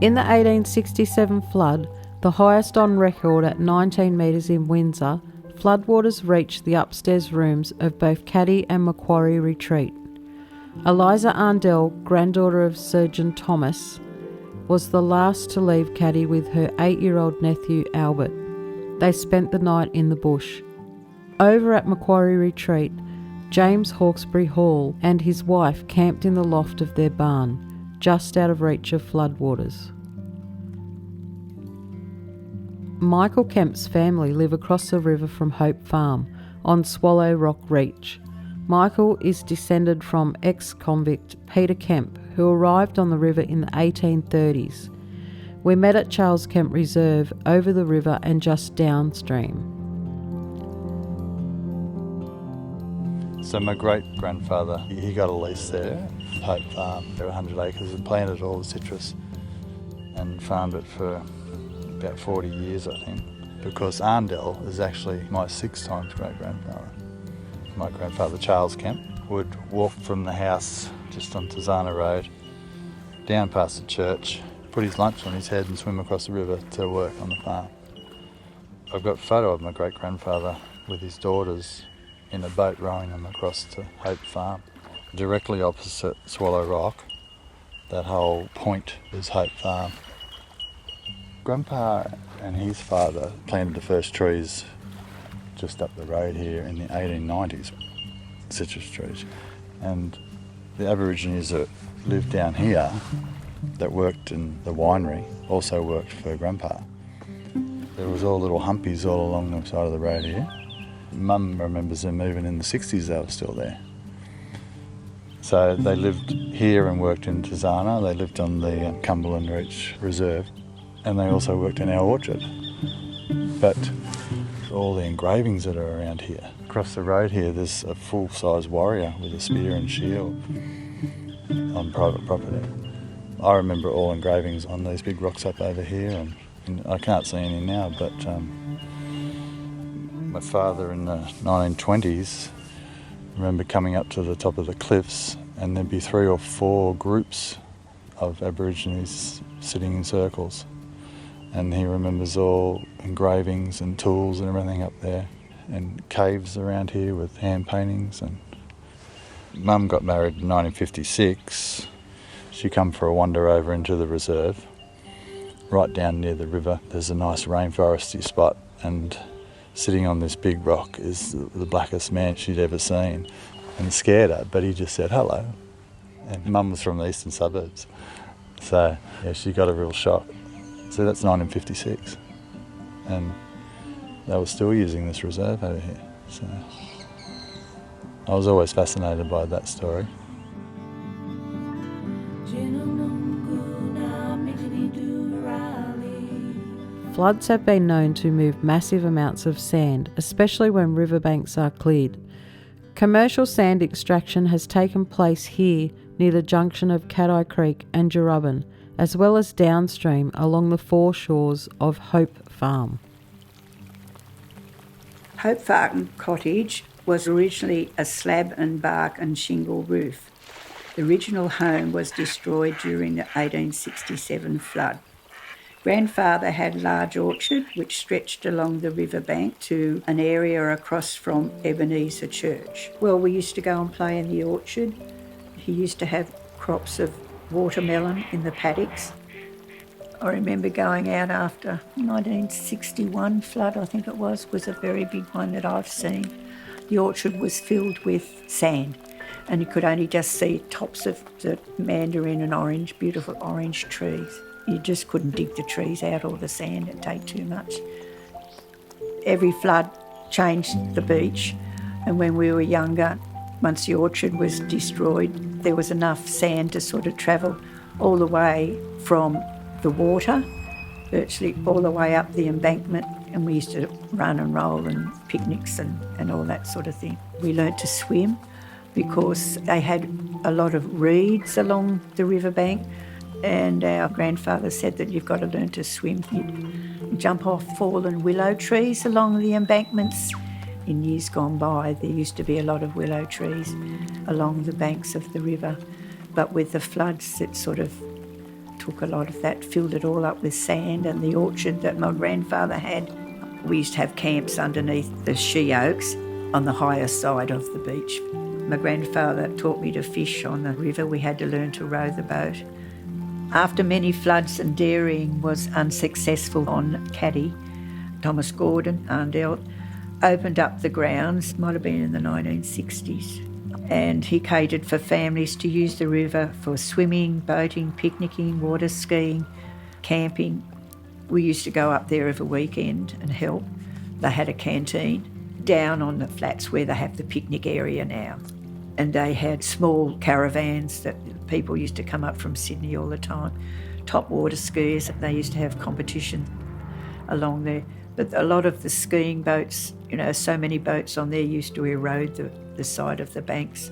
In the 1867 flood, the highest on record at 19 metres in Windsor, floodwaters reached the upstairs rooms of both Caddie and Macquarie Retreat. Eliza Arndell, granddaughter of Surgeon Thomas, was the last to leave Caddie with her 8-year-old nephew Albert. They spent the night in the bush. Over at Macquarie Retreat, James Hawkesbury Hall and his wife camped in the loft of their barn, just out of reach of floodwaters. Michael Kemp's family live across the river from Hope Farm on Swallow Rock Reach. Michael is descended from ex-convict Peter Kemp, who arrived on the river in the 1830s. We met at Charles Kemp Reserve over the river and just downstream. So my great-grandfather, he got a lease there, Hope Farm. There were 100 acres and planted all the citrus and farmed it for about 40 years, I think, because Arndell is actually my 6 times great-grandfather. My grandfather, Charles Kemp, would walk from the house just on Tazana Road, down past the church, put his lunch on his head and swim across the river to work on the farm. I've got a photo of my great-grandfather with his daughters in a boat rowing them across to Hope Farm. Directly opposite Swallow Rock, that whole point is Hope Farm. Grandpa and his father planted the first trees just up the road here in the 1890s, citrus trees. And the Aborigines that lived down here that worked in the winery also worked for Grandpa. There was all little humpies all along the side of the road here. Mum remembers them moving in the 60s, they were still there. So they lived here and worked in Tazana. They lived on the Cumberland Reach Reserve, and they also worked in our orchard. But all the engravings that are around here. Across the road here, there's a full-size warrior with a spear and shield on private property. I remember all engravings on these big rocks up over here, and I can't see any now, but my father in the 1920s, I remember coming up to the top of the cliffs and there'd be 3 or 4 groups of Aborigines sitting in circles. And he remembers all engravings and tools and everything up there, and caves around here with hand paintings. And Mum got married in 1956. She come for a wander over into the reserve. Right down near the river, there's a nice rainforesty spot, and sitting on this big rock is the blackest man she'd ever seen, and scared her, but he just said hello. And Mum was from the eastern suburbs, so yeah, she got a real shock. So that's 1956, and they were still using this reserve over here. So I was always fascinated by that story. Floods have been known to move massive amounts of sand, especially when riverbanks are cleared. Commercial sand extraction has taken place here near the junction of Cattai Creek and Dyarubbin, as well as downstream along the foreshores of Hope Farm. Hope Farm Cottage was originally a slab and bark and shingle roof. The original home was destroyed during the 1867 flood. Grandfather had a large orchard which stretched along the riverbank to an area across from Ebenezer Church. Well, we used to go and play in the orchard. He used to have crops of watermelon in the paddocks. I remember going out after 1961 flood, I think it was a a big one that I've seen. The orchard was filled with sand and you could only just see tops of the mandarin and orange, beautiful orange trees. You just couldn't dig the trees out or the sand, it'd take too much. Every flood changed the beach, and when we were younger, once the orchard was destroyed, there was enough sand to sort of travel all the way from the water, virtually all the way up the embankment, and we used to run and roll and picnics and all that sort of thing. We learnt to swim because they had a lot of reeds along the riverbank, and our grandfather said that you've got to learn to swim. You'd jump off fallen willow trees along the embankments. In years gone by, there used to be a lot of willow trees along the banks of the river, but with the floods it sort of took a lot of that, filled it all up with sand. And the orchard that my grandfather had, we used to have camps underneath the she oaks on the higher side of the beach. My grandfather taught me to fish on the river. We had to learn to row the boat. After many floods and dairying was unsuccessful on Caddie, Thomas Arndell opened up the grounds, might have been in the 1960s, and he catered for families to use the river for swimming, boating, picnicking, water skiing, camping. We used to go up there every weekend and help. They had a canteen down on the flats where they have the picnic area now, and they had small caravans that people used to come up from Sydney all the time, top water skiers. They used to have competition along there. But a lot of the skiing boats, so many boats on there used to erode the side of the banks.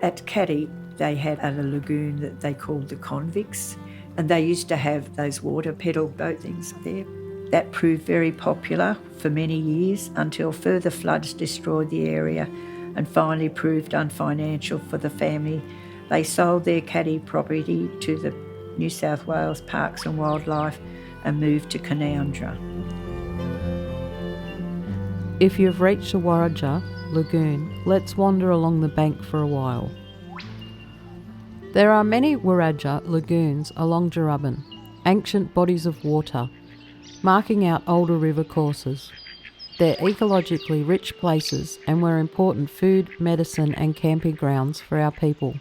At Caddie, they had a lagoon that they called the convicts, and they used to have those water pedal boat things there. That proved very popular for many years until further floods destroyed the area and finally proved unfinancial for the family. They sold their Caddie property to the New South Wales Parks and Wildlife and moved to Canoundra. If you've reached the Warraja Lagoon, let's wander along the bank for a while. There are many Warraja lagoons along Dyarubbin, ancient bodies of water, marking out older river courses. They're ecologically rich places and were important food, medicine and camping grounds for our people.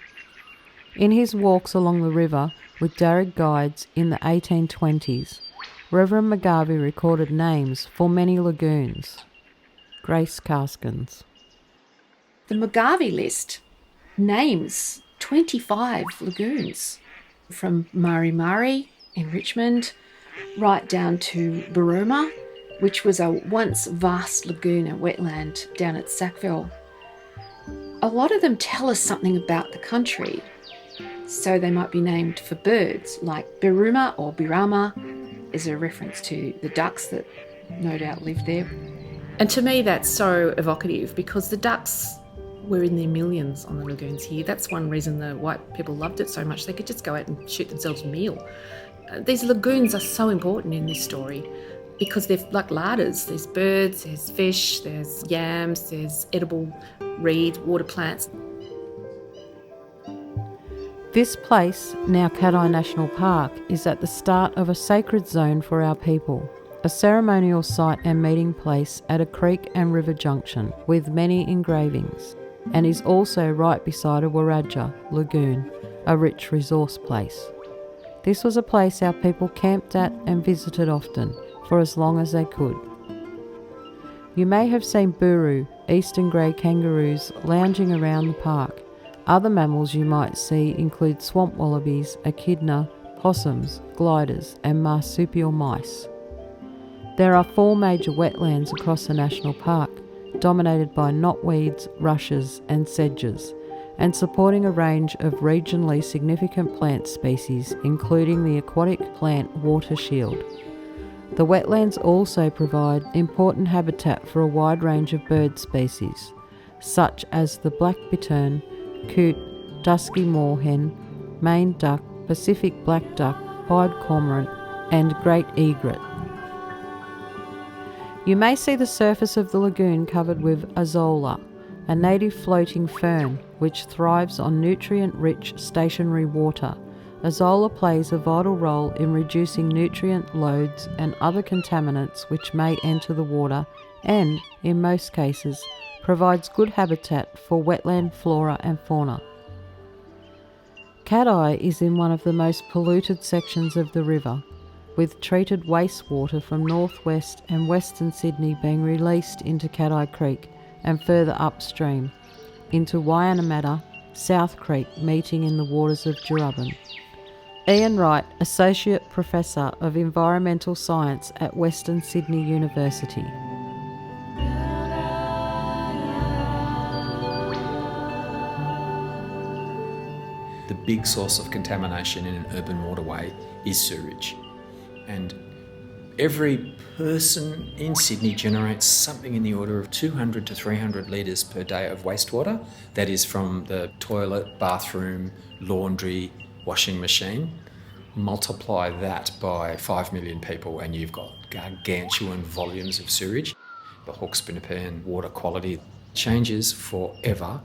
In his walks along the river with Dharug guides in the 1820s, Reverend McGarvey recorded names for many lagoons. Grace Karskens. The McGarvey list names 25 lagoons, from Murray Murray in Richmond right down to Beruma, which was a once vast lagoon and wetland down at Sackville. A lot of them tell us something about the country, so they might be named for birds, like Beruma or Birama is a reference to the ducks that no doubt live there. And to me that's so evocative because the ducks were in their millions on the lagoons here. That's one reason the white people loved it so much. They could just go out and shoot themselves a meal. These lagoons are so important in this story because they're like larders. There's birds, there's fish, there's yams, there's edible reeds, water plants. This place, now Cattai National Park, is at the start of a sacred zone for our people, a ceremonial site and meeting place at a creek and river junction with many engravings, and is also right beside a Warraja lagoon, a rich resource place. This was a place our people camped at and visited often, for as long as they could. You may have seen buru, eastern grey kangaroos, lounging around the park. Other mammals you might see include swamp wallabies, echidna, possums, gliders and marsupial mice. There are 4 major wetlands across the national park, dominated by knotweeds, rushes and sedges, and supporting a range of regionally significant plant species, including the aquatic plant water shield. The wetlands also provide important habitat for a wide range of bird species, such as the black bittern, coot, dusky moorhen, maned duck, Pacific black duck, pied cormorant and great egret. You may see the surface of the lagoon covered with azolla, a native floating fern which thrives on nutrient-rich stationary water. Azolla plays a vital role in reducing nutrient loads and other contaminants which may enter the water and, in most cases, provides good habitat for wetland flora and fauna. Cattai is in one of the most polluted sections of the river, with treated wastewater from northwest and western Sydney being released into Cattai Creek and further upstream into Waianamadda, South Creek, meeting in the waters of Dyarubbin. Ian Wright, Associate Professor of Environmental Science at Western Sydney University. The big source of contamination in an urban waterway is sewage. And every person in Sydney generates something in the order of 200 to 300 litres per day of wastewater. That is from the toilet, bathroom, laundry, washing machine. Multiply that by 5 million people and you've got gargantuan volumes of sewage. The Hawkesbury Nepean water quality changes forever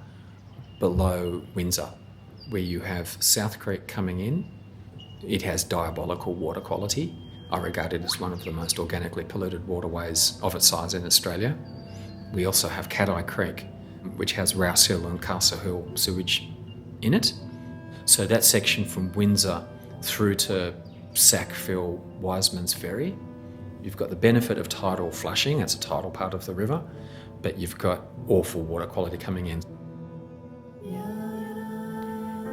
below Windsor, where you have South Creek coming in. It has diabolical water quality. I regard it as one of the most organically polluted waterways of its size in Australia. We also have Cattai Creek, which has Rouse Hill and Castle Hill sewage in it. So that section from Windsor through to Sackville, Wiseman's Ferry, you've got the benefit of tidal flushing, that's a tidal part of the river, but you've got awful water quality coming in.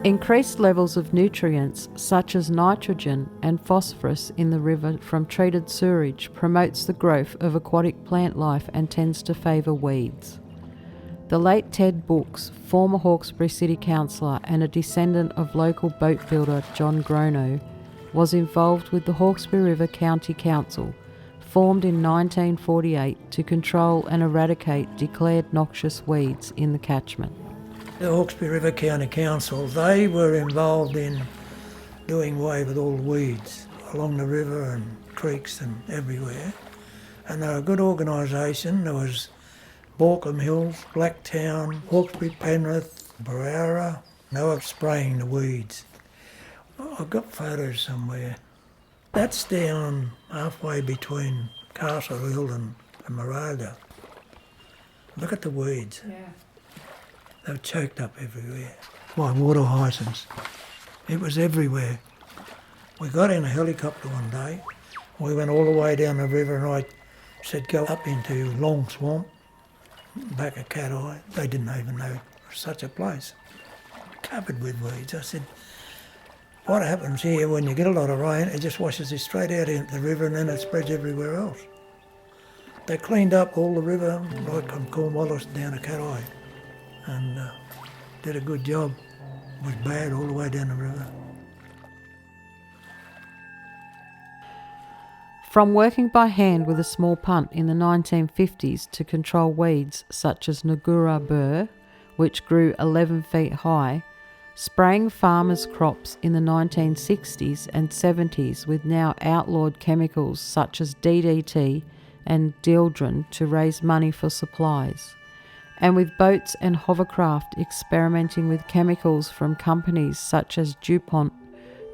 Increased levels of nutrients such as nitrogen and phosphorus in the river from treated sewerage promotes the growth of aquatic plant life and tends to favour weeds. The late Ted Brooks, former Hawkesbury City Councillor and a descendant of local boat builder John Grono, was involved with the Hawkesbury River County Council, formed in 1948 to control and eradicate declared noxious weeds in the catchment. The Hawkesbury River County Council, they were involved in doing away with all the weeds along the river and creeks and everywhere. And they're a good organisation. There was Borkham Hills, Blacktown, Hawkesbury, Penrith, Barara. They were spraying the weeds. I've got photos somewhere. That's down halfway between Castle Hill and Moraga. Look at the weeds. Yeah. They were choked up everywhere by water hyacinths. It was everywhere. We got in a helicopter one day. We went all the way down the river and I said go up into Long Swamp, back at Cattai. They didn't even know there was such a place. Covered with weeds. I said, what happens here when you get a lot of rain, it just washes it straight out into the river and then it spreads everywhere else. They cleaned up all the river, right from Cornwallis down to Cattai. And did a good job. It was bad all the way down the river. From working by hand with a small punt in the 1950s to control weeds such as Ngurra burr, which grew 11 feet high, spraying farmers' crops in the 1960s and 70s with now outlawed chemicals such as DDT and dieldrin to raise money for supplies, and with boats and hovercraft experimenting with chemicals from companies such as DuPont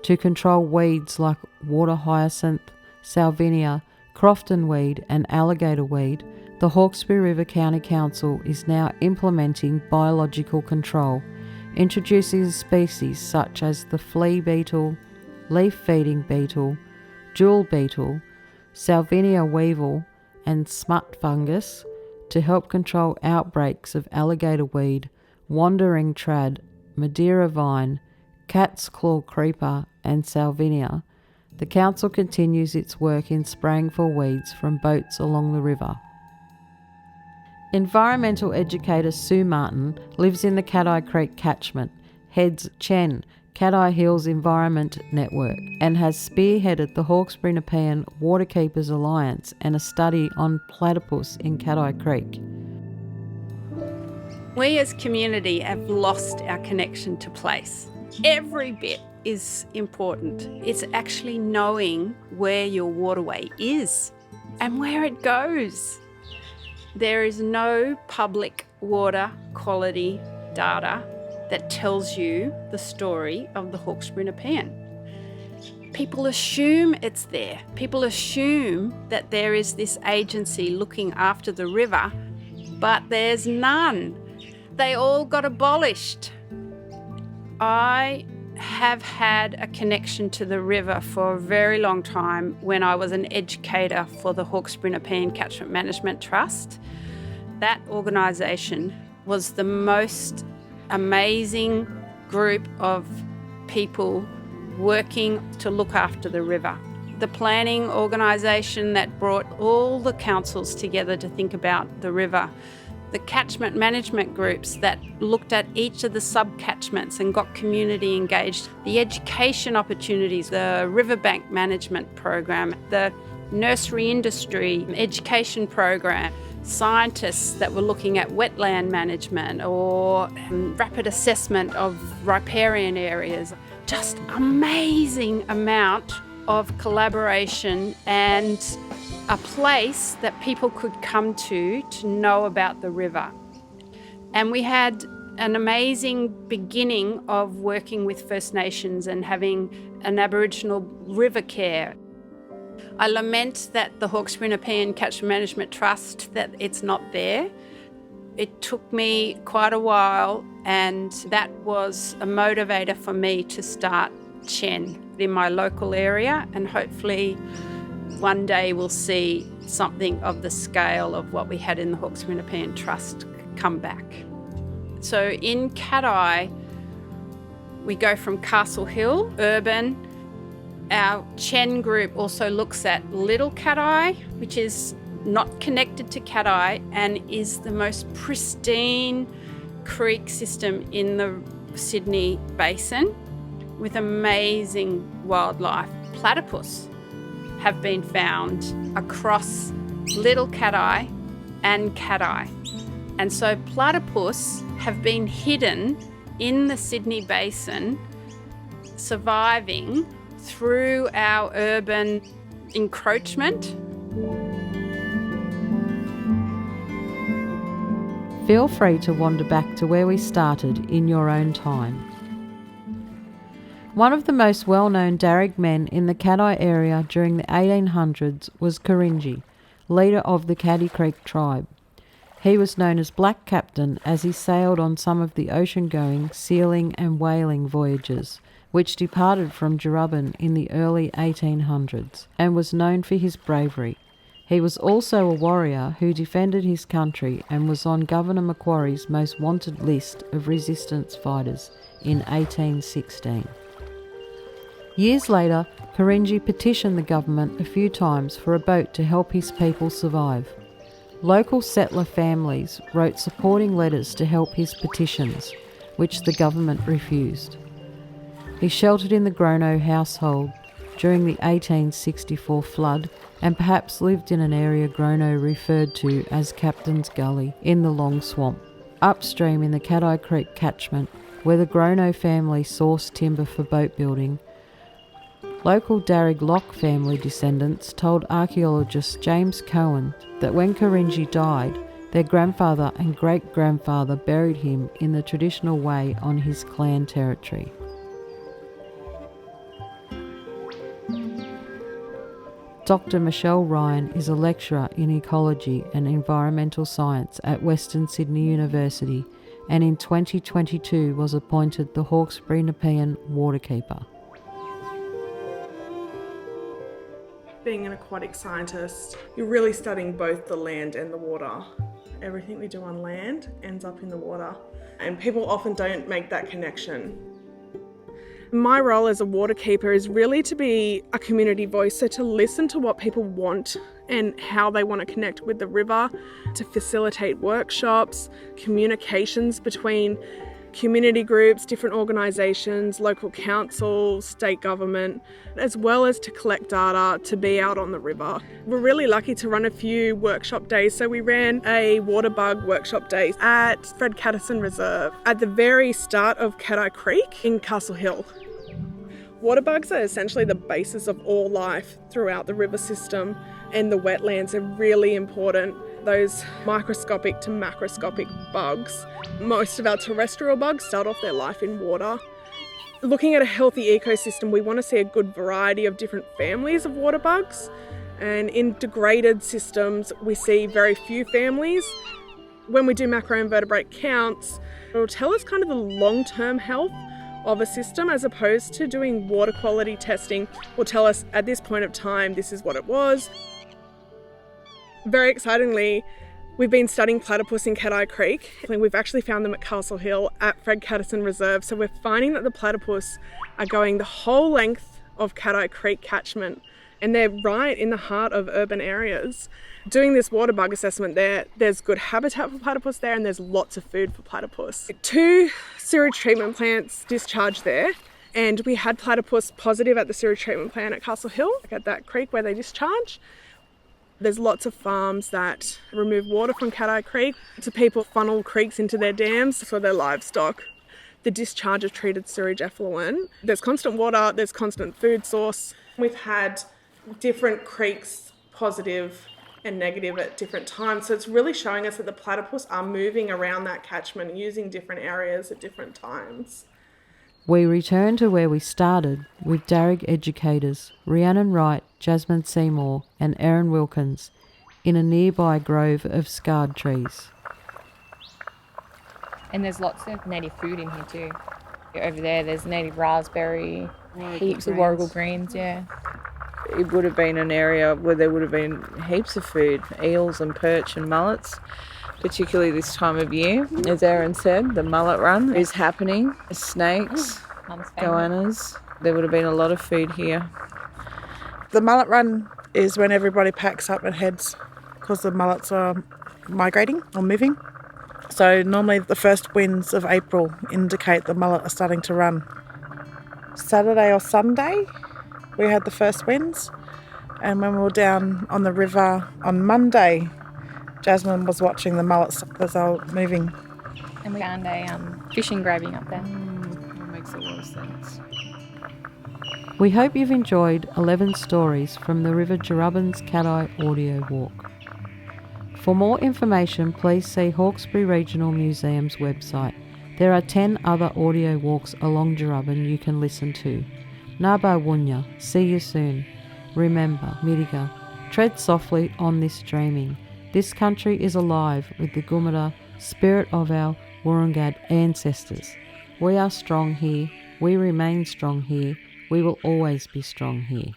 to control weeds like water hyacinth, salvinia, crofton weed and alligator weed, the Hawkesbury River County Council is now implementing biological control, introducing species such as the flea beetle, leaf-feeding beetle, jewel beetle, salvinia weevil and smut fungus to help control outbreaks of alligator weed, wandering trad, Madeira vine, cat's claw creeper and salvinia, the council continues its work in spraying for weeds from boats along the river. Environmental educator Sue Martin lives in the Cattai Creek Catchment, heads CHEN, Cattai Hills Environment Network, and has spearheaded the Hawkesbury Nepean Waterkeepers Alliance and a study on platypus in Cattai Creek. We as community have lost our connection to place. Every bit is important. It's actually knowing where your waterway is and where it goes. There is no public water quality data that tells you the story of the Hawkesbury Nepean. People assume it's there. People assume that there is this agency looking after the river, but there's none. They all got abolished. I have had a connection to the river for a very long time when I was an educator for the Hawkesbury Nepean Catchment Management Trust. That organisation was the most amazing group of people working to look after the river. The planning organisation that brought all the councils together to think about the river. The catchment management groups that looked at each of the sub-catchments and got community engaged. The education opportunities, the riverbank management program, the nursery industry education program, scientists that were looking at wetland management or rapid assessment of riparian areas. Just amazing amount of collaboration and a place that people could come to know about the river. And we had an amazing beginning of working with First Nations and having an Aboriginal river care. I lament that the Hawkesbury Nepean Catchment Management Trust, that it's not there. It took me quite a while, and that was a motivator for me to start CHEN in my local area, and hopefully one day we'll see something of the scale of what we had in the Hawkesbury Nepean Trust come back. So in Cattai, we go from Castle Hill, urban. Our CHEN group also looks at Little Cattai, which is not connected to Cattai and is the most pristine creek system in the Sydney Basin with amazing wildlife. Platypus have been found across Little Cattai and Cattai. And so platypus have been hidden in the Sydney Basin, surviving through our urban encroachment. Feel free to wander back to where we started in your own time. One of the most well-known Dharug men in the Cattai area during the 1800s was Kurringy, leader of the Caddie Creek Tribe. He was known as Black Captain as he sailed on some of the ocean-going, sealing and whaling voyages, which departed from Dyarubbin in the early 1800s, and was known for his bravery. He was also a warrior who defended his country and was on Governor Macquarie's most wanted list of resistance fighters in 1816. Years later, Kurringy petitioned the government a few times for a boat to help his people survive. Local settler families wrote supporting letters to help his petitions, which the government refused. He sheltered in the Grono household during the 1864 flood and perhaps lived in an area Grono referred to as Captain's Gully in the Long Swamp, upstream in the Cattai Creek catchment where the Grono family sourced timber for boat building. Local Dharug Lock family descendants told archaeologist James Cohen that when Kurringy died, their grandfather and great-grandfather buried him in the traditional way on his clan territory. Dr. Michelle Ryan is a lecturer in ecology and environmental science at Western Sydney University and in 2022 was appointed the Hawkesbury Nepean Waterkeeper. Being an aquatic scientist, you're really studying both the land and the water. everything we do on land ends up in the water. And people often don't make that connection. My role as a waterkeeper is really to be a community voice, so to listen to what people want and how they want to connect with the river, to facilitate workshops, communications between community groups, different organisations, local councils, state government, as well as to collect data to be out on the river. We're really lucky to run a few workshop days. So we ran a water bug workshop day at Fred Cattai Reserve at the very start of Cattai Creek in Castle Hill. Water bugs are essentially the basis of all life throughout the river system, and the wetlands are really important. Those microscopic to macroscopic bugs. Most of our terrestrial bugs start off their life in water. Looking at a healthy ecosystem, we want to see a good variety of different families of water bugs. And in degraded systems, we see very few families. When we do macroinvertebrate counts, it will tell us kind of the long-term health of a system, as opposed to doing water quality testing will tell us at this point of time, this is what it was. Very excitingly, we've been studying platypus in Cattai Creek. We've actually found them at Castle Hill at Fred Cattai Reserve. So we're finding that the platypus are going the whole length of Cattai Creek catchment, and they're right in the heart of urban areas. Doing this water bug assessment there's good habitat for platypus there, and there's lots of food for platypus. 2 sewage treatment plants discharged there, and we had platypus positive at the sewage treatment plant at Castle Hill, at that creek where they discharge. There's lots of farms that remove water from Cattai Creek. So people funnel creeks into their dams for their livestock. The discharge of treated sewage effluent. There's constant water, there's constant food source. We've had different creeks positive and negative at different times. So it's really showing us that the platypus are moving around that catchment using different areas at different times. We return to where we started with Dharug educators Rhiannon Wright, Jasmine Seymour and Erin Wilkins in a nearby grove of scarred trees. And there's lots of native food in here too. Over there there's native raspberry, heaps of warrigal greens, yeah. It would have been an area where there would have been heaps of food, eels and perch and mullets, particularly this time of year. As Erin said, the mullet run is happening. Snakes, goannas. There would have been a lot of food here. The mullet run is when everybody packs up and heads because the mullets are migrating or moving. So normally the first winds of April indicate the mullet are starting to run. Saturday or Sunday we had the first winds, and when we were down on the river on Monday, Jasmine was watching the mullets as they were moving. And we found a fish engraving up there. That makes a lot of sense. We hope you've enjoyed 11 stories from the River Dyarubbin's Cattai Audio Walk. For more information, please see Hawkesbury Regional Museum's website. There are 10 other audio walks along Dyarubbin you can listen to. Naba Wunya, see you soon. Remember, Miriga, tread softly on this dreaming. This country is alive with the Gumara, spirit of our Wurrungad ancestors. We are strong here, we remain strong here, we will always be strong here.